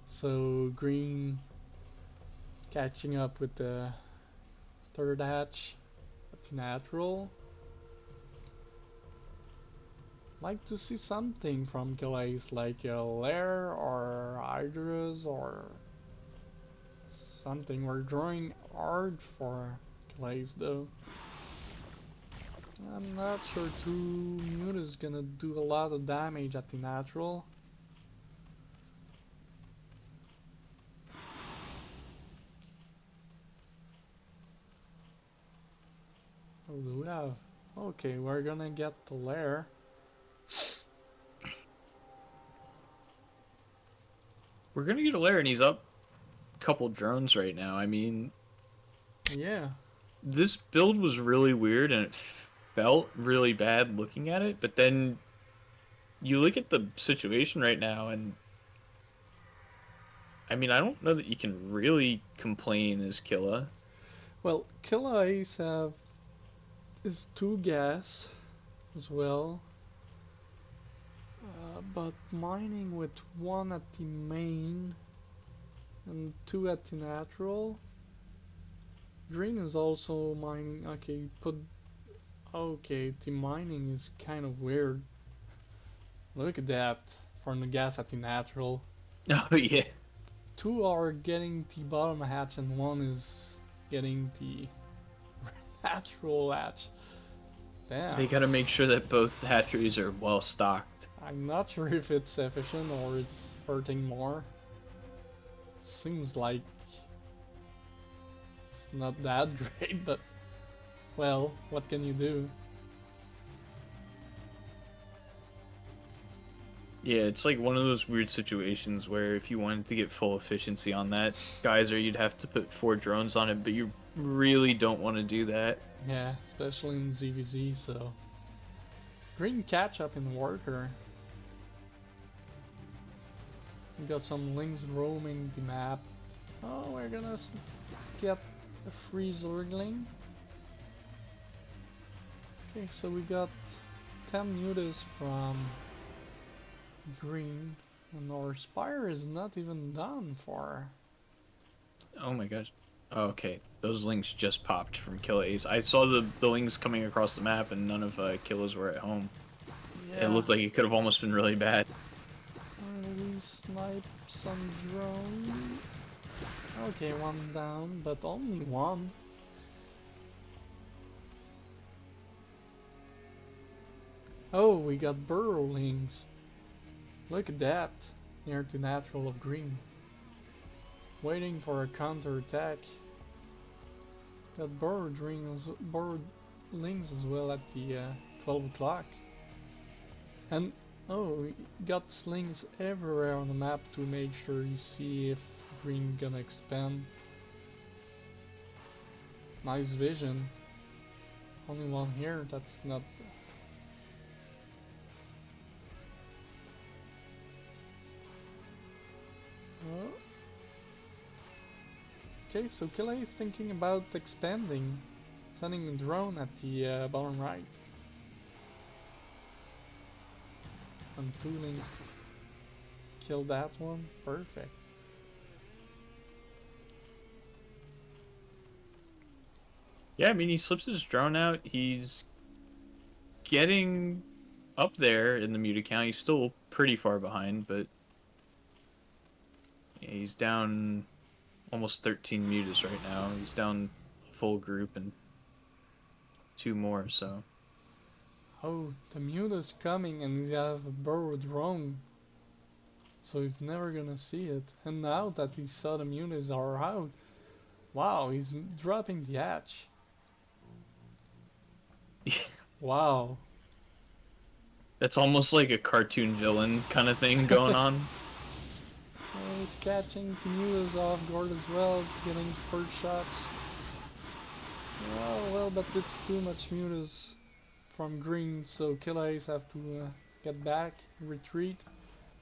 So green catching up with the third hatch at the natural. Like to see something from KilahAce, like a lair or hydras or something. We're drawing hard for KilahAce though. I'm not sure 2 mute is gonna do a lot of damage at the natural. Oh, do we have Okay, we're gonna get the lair. We're gonna get a lair, and he's up a couple drones right now. I mean, Yeah. this build was really weird, and it felt really bad looking at it. But then you look at the situation right now, and I mean, I don't know that you can really complain as Killa. Well, KilahAce have is 2 gas as well. But mining with 1 at the main and 2 at the natural. Green is also mining. Okay, okay, the mining is kind of weird. Look at that from the gas at the natural. Oh yeah. 2 are getting the bottom hatch and 1 is getting the natural hatch. Damn. They gotta make sure that both hatcheries are well stocked. I'm not sure if it's efficient or it's hurting more. Seems like it's not that great, but well, what can you do? Yeah, it's like one of those weird situations where if you wanted to get full efficiency on that geyser, you'd have to put 4 drones on it, but you really don't want to do that. Yeah, especially in ZVZ, so. Green catch up in worker. We got some links roaming the map. Oh, we're gonna get a free Zergling. Okay, so we got 10 mutas from green, and our Spire is not even done for. Oh my gosh. Oh, okay, those links just popped from KilahAce. I saw the links coming across the map, and none of Killahs were at home. Yeah. It looked like it could have almost been really bad. We snipe some drones. Okay, 1 down, but only 1. Oh, we got burrowlings. Look at that, near the natural of green. Waiting for a counter attack. Got burrowlings as well at the 12 o'clock. And oh, we got slings everywhere on the map to make sure you see if green gonna expand. Nice vision. Only 1 here, that's not. Oh. Okay, so KilahAce is thinking about expanding, sending a drone at the bottom right. And 2 links to kill that one. Perfect. Yeah, I mean, he slips his drone out. He's getting up there in the muta count. He's still pretty far behind, but yeah, he's down almost 13 mutas right now. He's down a full group and 2 more, so. Oh, the muta's coming and he has a burrow drone. So he's never gonna see it. And now that he saw the mutas are out, wow, he's dropping the hatch. Wow. That's almost like a cartoon villain kind of thing going on. He's catching the mutas off guard as well. He's getting first shots. Oh, well, but it's too much mutas from green, so KilahAce have to get back, retreat.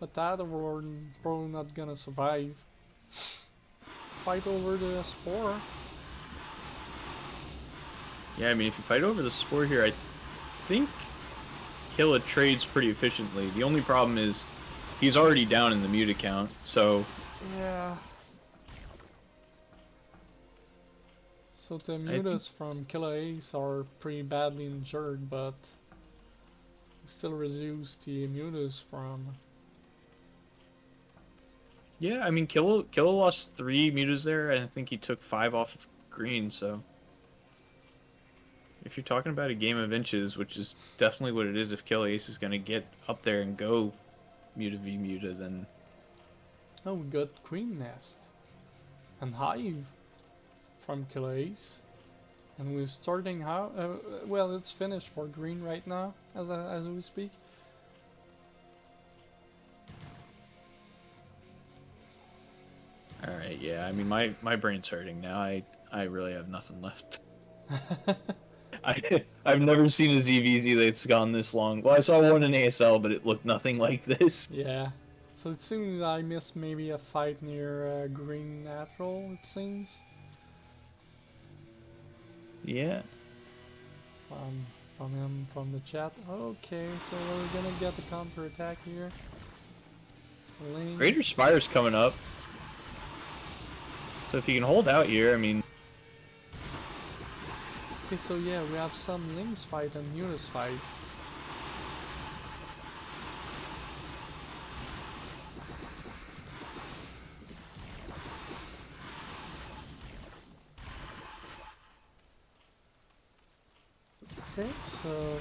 But that one probably not gonna survive. Fight over the spore. Yeah, I mean, if you fight over the spore here, I think Killa trades pretty efficiently. The only problem is he's already down in the muta count, so. Yeah. So the mutas from KilahAce are pretty badly injured, but still reduce the mutas from. Yeah, I mean, Killa lost 3 mutas there, and I think he took 5 off of green, so. If you're talking about a game of inches, which is definitely what it is if KilahAce is going to get up there and go muta v muta, then. Oh, we got Queen Nest and Hive from KilahAce. And we're starting how? Well, it's finished for green right now, as we speak. All right, yeah. I mean, my brain's hurting now. I really have nothing left. I've never seen a ZVZ that's gone this long. Well, I saw one in ASL, but it looked nothing like this. Yeah. So it seems I missed maybe a fight near green natural, it seems. Yeah. From him, from the chat. Okay, so we're gonna get the counter attack here. Link. Greater Spire's coming up. So if you can hold out here, I mean... Okay, so yeah, we have some Lynx fight and Munis fight. Okay, so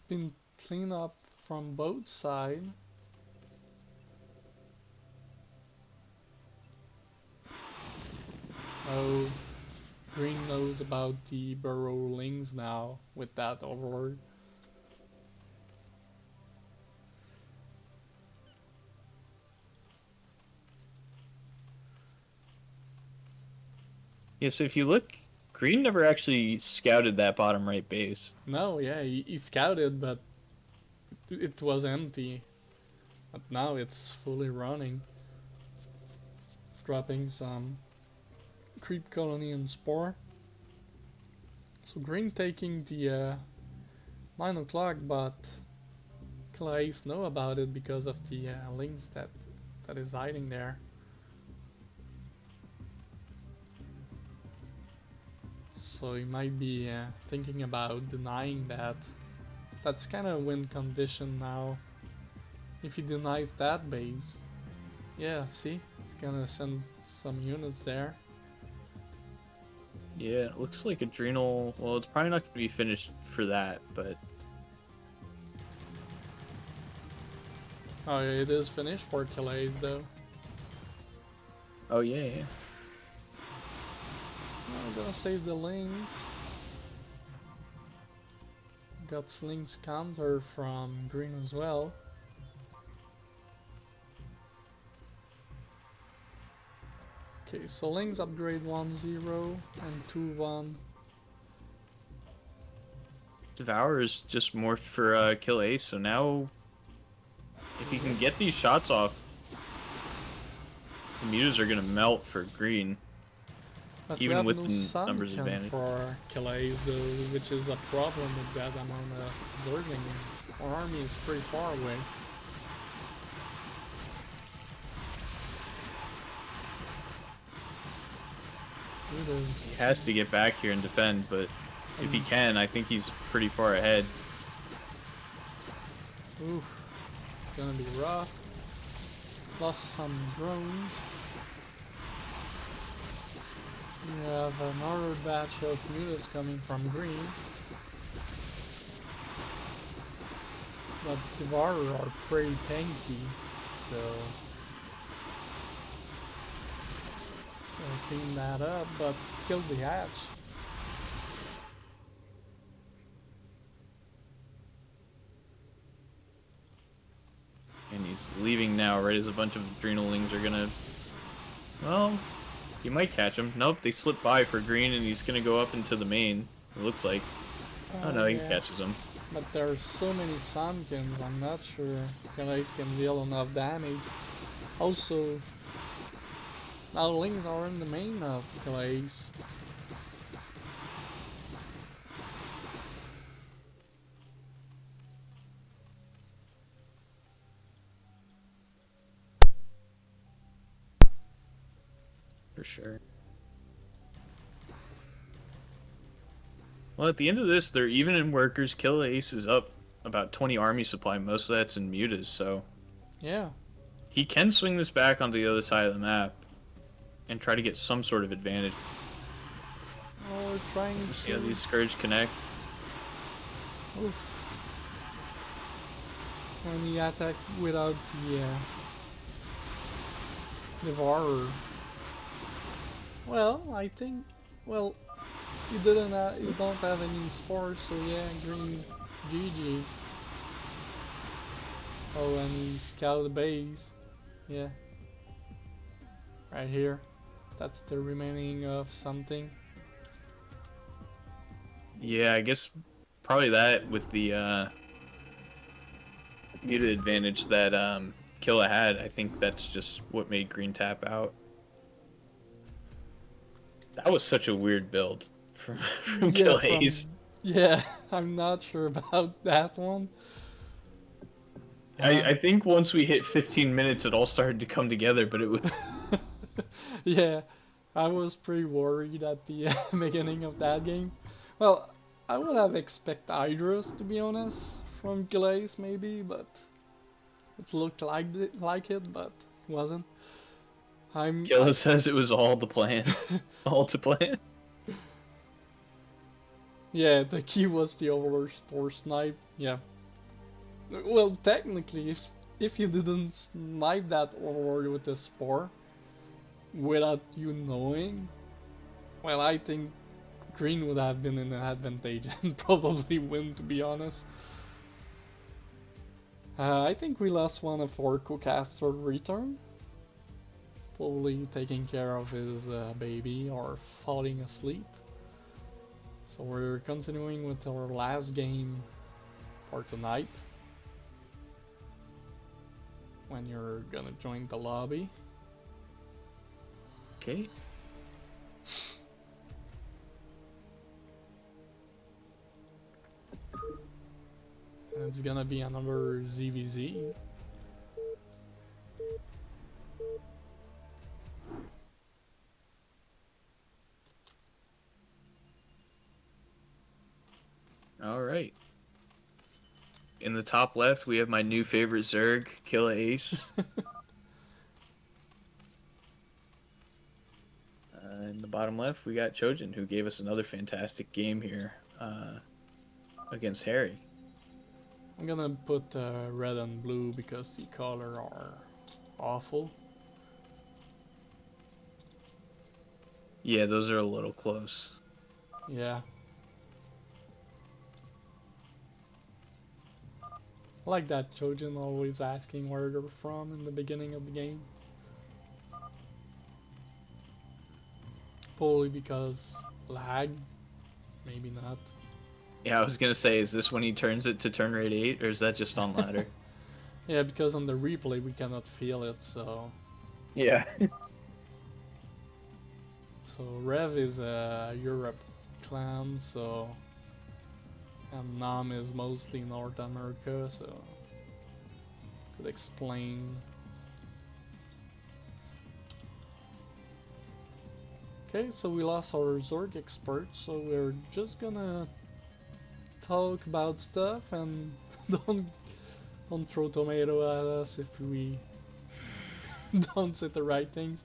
been clean up from both sides. Oh, green knows about the burrow lings now with that overlord. Yeah, so if you look, green never actually scouted that bottom right base. No, yeah, he scouted, but it was empty. But now it's fully running. Dropping some creep colony and spore. So green taking the 9 o'clock, but KilahAce know about it because of the links that is hiding there. So he might be thinking about denying that. That's kind of win condition now. If he denies that base, yeah, see, he's gonna send some units there. Yeah, it looks like Adrenal... Well, it's probably not going to be finished for that, but... Oh, yeah, it is finished for KilahAce though. Oh, yeah, yeah. I'm gonna save the links. Got Slink's counter from green as well. Okay, so links upgrade 1-0 and 2-1. Devour is just morphed for KilahAce, so now... If he can get these shots off, the mutas are going to melt for green. But Even we with have the no sun numbers count advantage. for KilahAce though, which is a problem with that amount of observing. Our army is pretty far away. He has to get back here and defend, but if he can, I think he's pretty far ahead. Oof, it's gonna be rough. Lost some drones. We have another batch of mutas coming from green. But Devourer are pretty tanky, so gonna clean that up, but kill the hatch. And he's leaving now, right as a bunch of Adrenalings are gonna... Well, you might catch him. Nope, they slip by for green and he's gonna go up into the main, it looks like. Oh no, he catches him. But there's so many Sunkins, I'm not sure KilahAce can deal enough damage. Also, now Lings are in the main of KilahAce. For sure. Well, at the end of this, they're even in workers. KilahAce is up about 20 army supply. Most of that's in mutas, so... Yeah. He can swing this back onto the other side of the map and try to get some sort of advantage. Oh, we're trying to... See how these Scourge connect? Oof. And he attacked without the Devourer. Well, I think... Well, You don't have any spores, so yeah, green GG. Oh, and he scouted the base. Yeah, right here. That's the remaining of something. Yeah, I guess probably that with the muted advantage that Killa had. I think that's just what made green tap out. That was such a weird build from Yeah, KilahAce. from yeah, I'm not sure about that one. I think once we hit 15 minutes, it all started to come together, but it was Yeah, I was pretty worried at the beginning of that game. Well, I would have expected Hydras to be honest from KilahAce maybe, but it looked like it, but it wasn't. Killa says it was all the plan, all to plan. Yeah, the key was the Overlord Spore Snipe. Yeah. Well, technically, if you didn't snipe that Overlord with the Spore without you knowing, well, I think green would have been in an advantage and probably win, to be honest. I think we lost one of our co-caster return. Probably taking care of his baby or falling asleep. So we're continuing with our last game for tonight. When you're gonna join the lobby. Okay. And it's gonna be another ZVZ. All right. In the top left, we have my new favorite Zerg, KilahAce. In the bottom left, we got Chojin, who gave us another fantastic game here against Harry. I'm gonna put red and blue because the color are awful. Yeah, those are a little close. Yeah. I like that Chojin always asking where they're from in the beginning of the game. Probably because lag, maybe not. Yeah, I was gonna say, is this when he turns it to turn rate 8, or is that just on ladder? Yeah, because on the replay we cannot feel it, so... Yeah. So Rev is a Europe clan, so... And Nam is mostly North America, so... Could explain. Okay, so we lost our Zorg expert, so we're just gonna talk about stuff and don't throw tomato at us if we don't say the right things.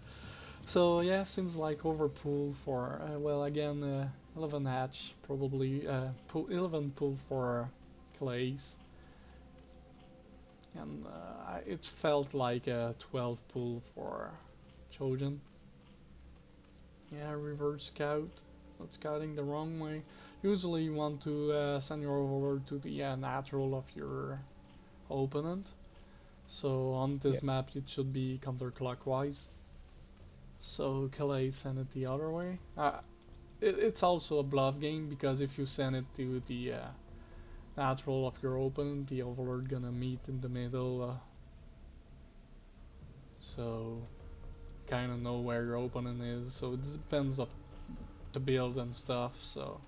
So yeah, seems like overpool for well again 11 hatch probably 11 pool for KilahAce, and it felt like a 12 pool for Chojin. Yeah, reverse scout. Not scouting the wrong way. Usually you want to send your overlord to the natural of your opponent. So on this map it should be counterclockwise. So KilahAce send it the other way. It's also a bluff game because if you send it to the natural of your opponent, the overlord gonna meet in the middle. So kind of know where your opponent is. So it depends on the build and stuff. So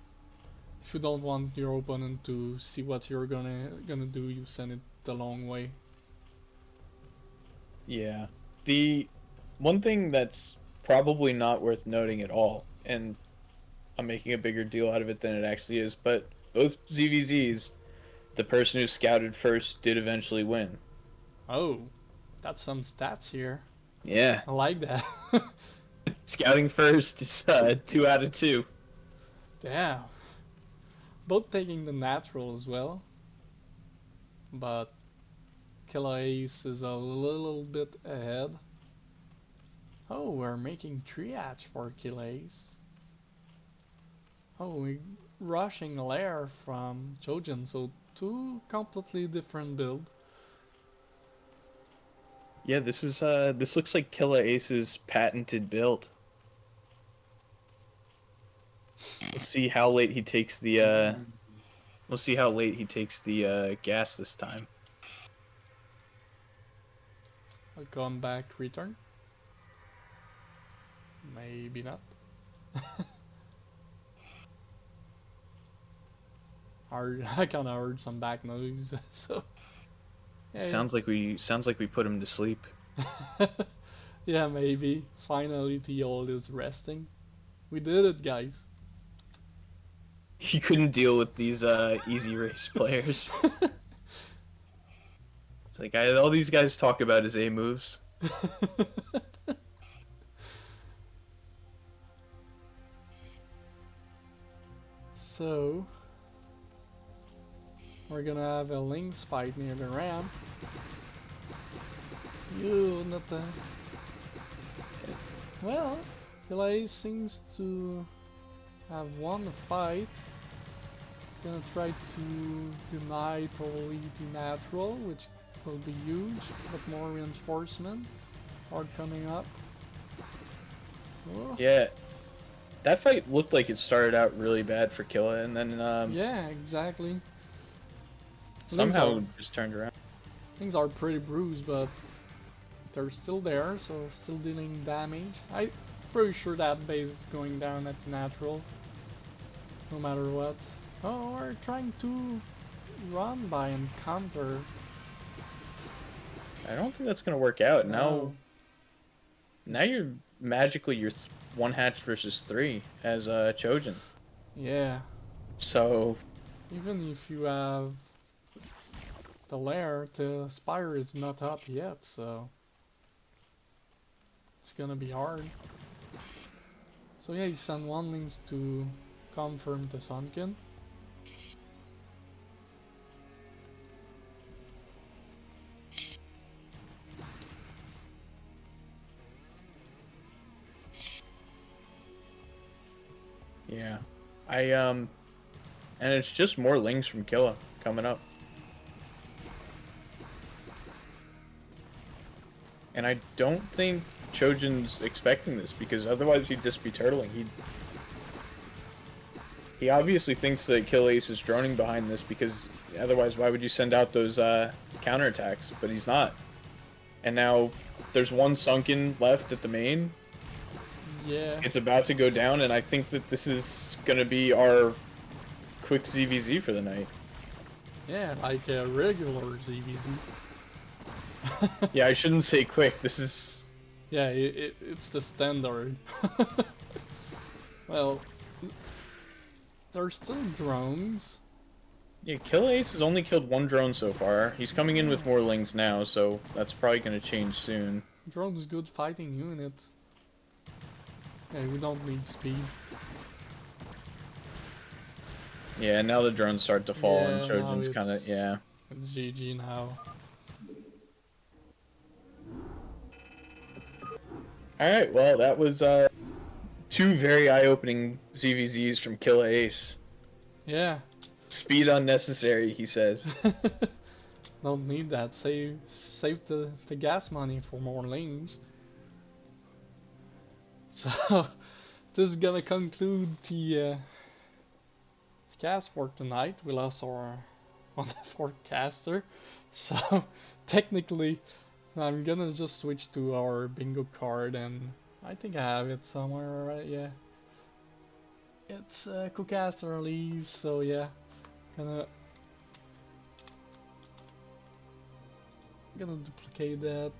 if you don't want your opponent to see what you're gonna do, you send it the long way. Yeah. The one thing that's probably not worth noting at all, and I'm making a bigger deal out of it than it actually is, but both ZVZs, the person who scouted first did eventually win. Oh, that's some stats here. Yeah. I like that. Scouting first is 2 out of 2. Damn. Both taking the natural as well. But KilahAce is a little bit ahead. Oh, we're making 3 hatch for KilahAce. Oh, we rushing lair from Chojin, so two completely different build. Yeah, this looks like KilahAce's patented build. We'll see how late he takes the gas this time. I'll come back, return. Maybe not. I kinda heard some back noise, so yeah. Sounds like we put him to sleep. Yeah, maybe. Finally the old is resting. We did it, guys. He couldn't deal with these easy race players. It's like all these guys talk about is A moves. So we're gonna have a Lynx fight near the ramp. You not the. Well, KilahAce seems to have won the fight. Gonna try to deny totally the natural, which will be huge, but more reinforcement are coming up. Oh. Yeah, that fight looked like it started out really bad for Killa, and then Yeah, exactly. somehow just turned around. Things are pretty bruised, but they're still there, so still dealing damage. I'm pretty sure that base is going down at natural, no matter what. Oh, we're trying to run by and counter. I don't think that's gonna work out. No. Now you're magically one hatch versus 3 as Chojin. Yeah. So Even if you have the lair, the spire is not up yet, so it's gonna be hard. So yeah, he sent one Lynx to confirm the Sunken. yeah, and it's just more Lings from Killa coming up. And I don't think Chojin's expecting this, because otherwise he'd just be turtling. He obviously thinks that KilahAce is droning behind this, because otherwise why would you send out those counterattacks? But he's not. And now there's one Sunken left at the main. Yeah. It's about to go down, and I think that this is going to be our quick ZVZ for the night. Yeah, like a regular ZVZ. Yeah, I shouldn't say quick. This is... Yeah, it's the standard. Well, there's still drones. Yeah, KilahAce has only killed one drone so far. He's coming in with more Lings now, so that's probably going to change soon. Drone is good fighting unit. Yeah, we don't need speed. Yeah, now the drones start to fall, and Yeah, Chojin's now kind of... Yeah. It's GG now. Alright, well, that was two very eye-opening ZVZs from KilahAce. Yeah. Speed unnecessary, he says. Don't need that. Save the gas money for more lanes. So this is gonna conclude the cast for tonight. We lost our one forecaster, so technically I'm gonna just switch to our bingo card, and I think I have it somewhere, right? Yeah, it's co-caster leaves. So yeah, gonna duplicate that.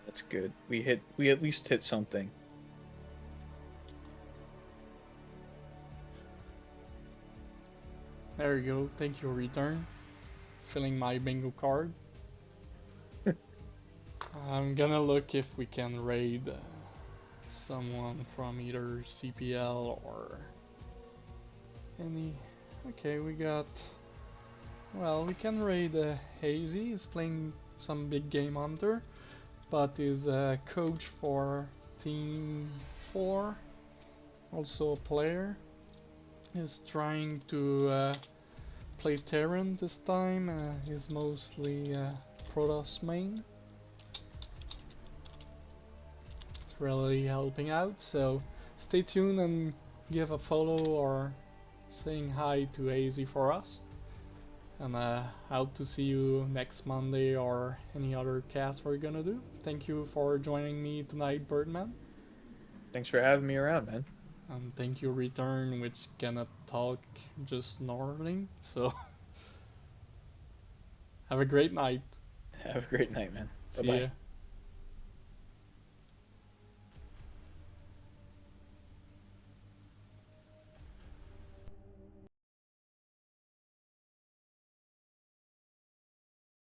That's good. We at least hit something. There you go. Thank you, return. Filling my bingo card. I'm gonna look if we can raid someone from either CPL or any. Okay, we got. Well, we can raid Hazy. He's playing some big game hunter, but is a coach for Team 4, also a player, is trying to play Terran this time. He's mostly Protoss main. It's really helping out, so stay tuned and give a follow or saying hi to AZ for us. And I hope to see you next Monday or any other cast we're gonna do. Thank you for joining me tonight, Birdman. Thanks for having me around, man. And thank you, Return, which cannot talk, just snorting. So, have a great night. Have a great night, man. See Bye-bye. ya.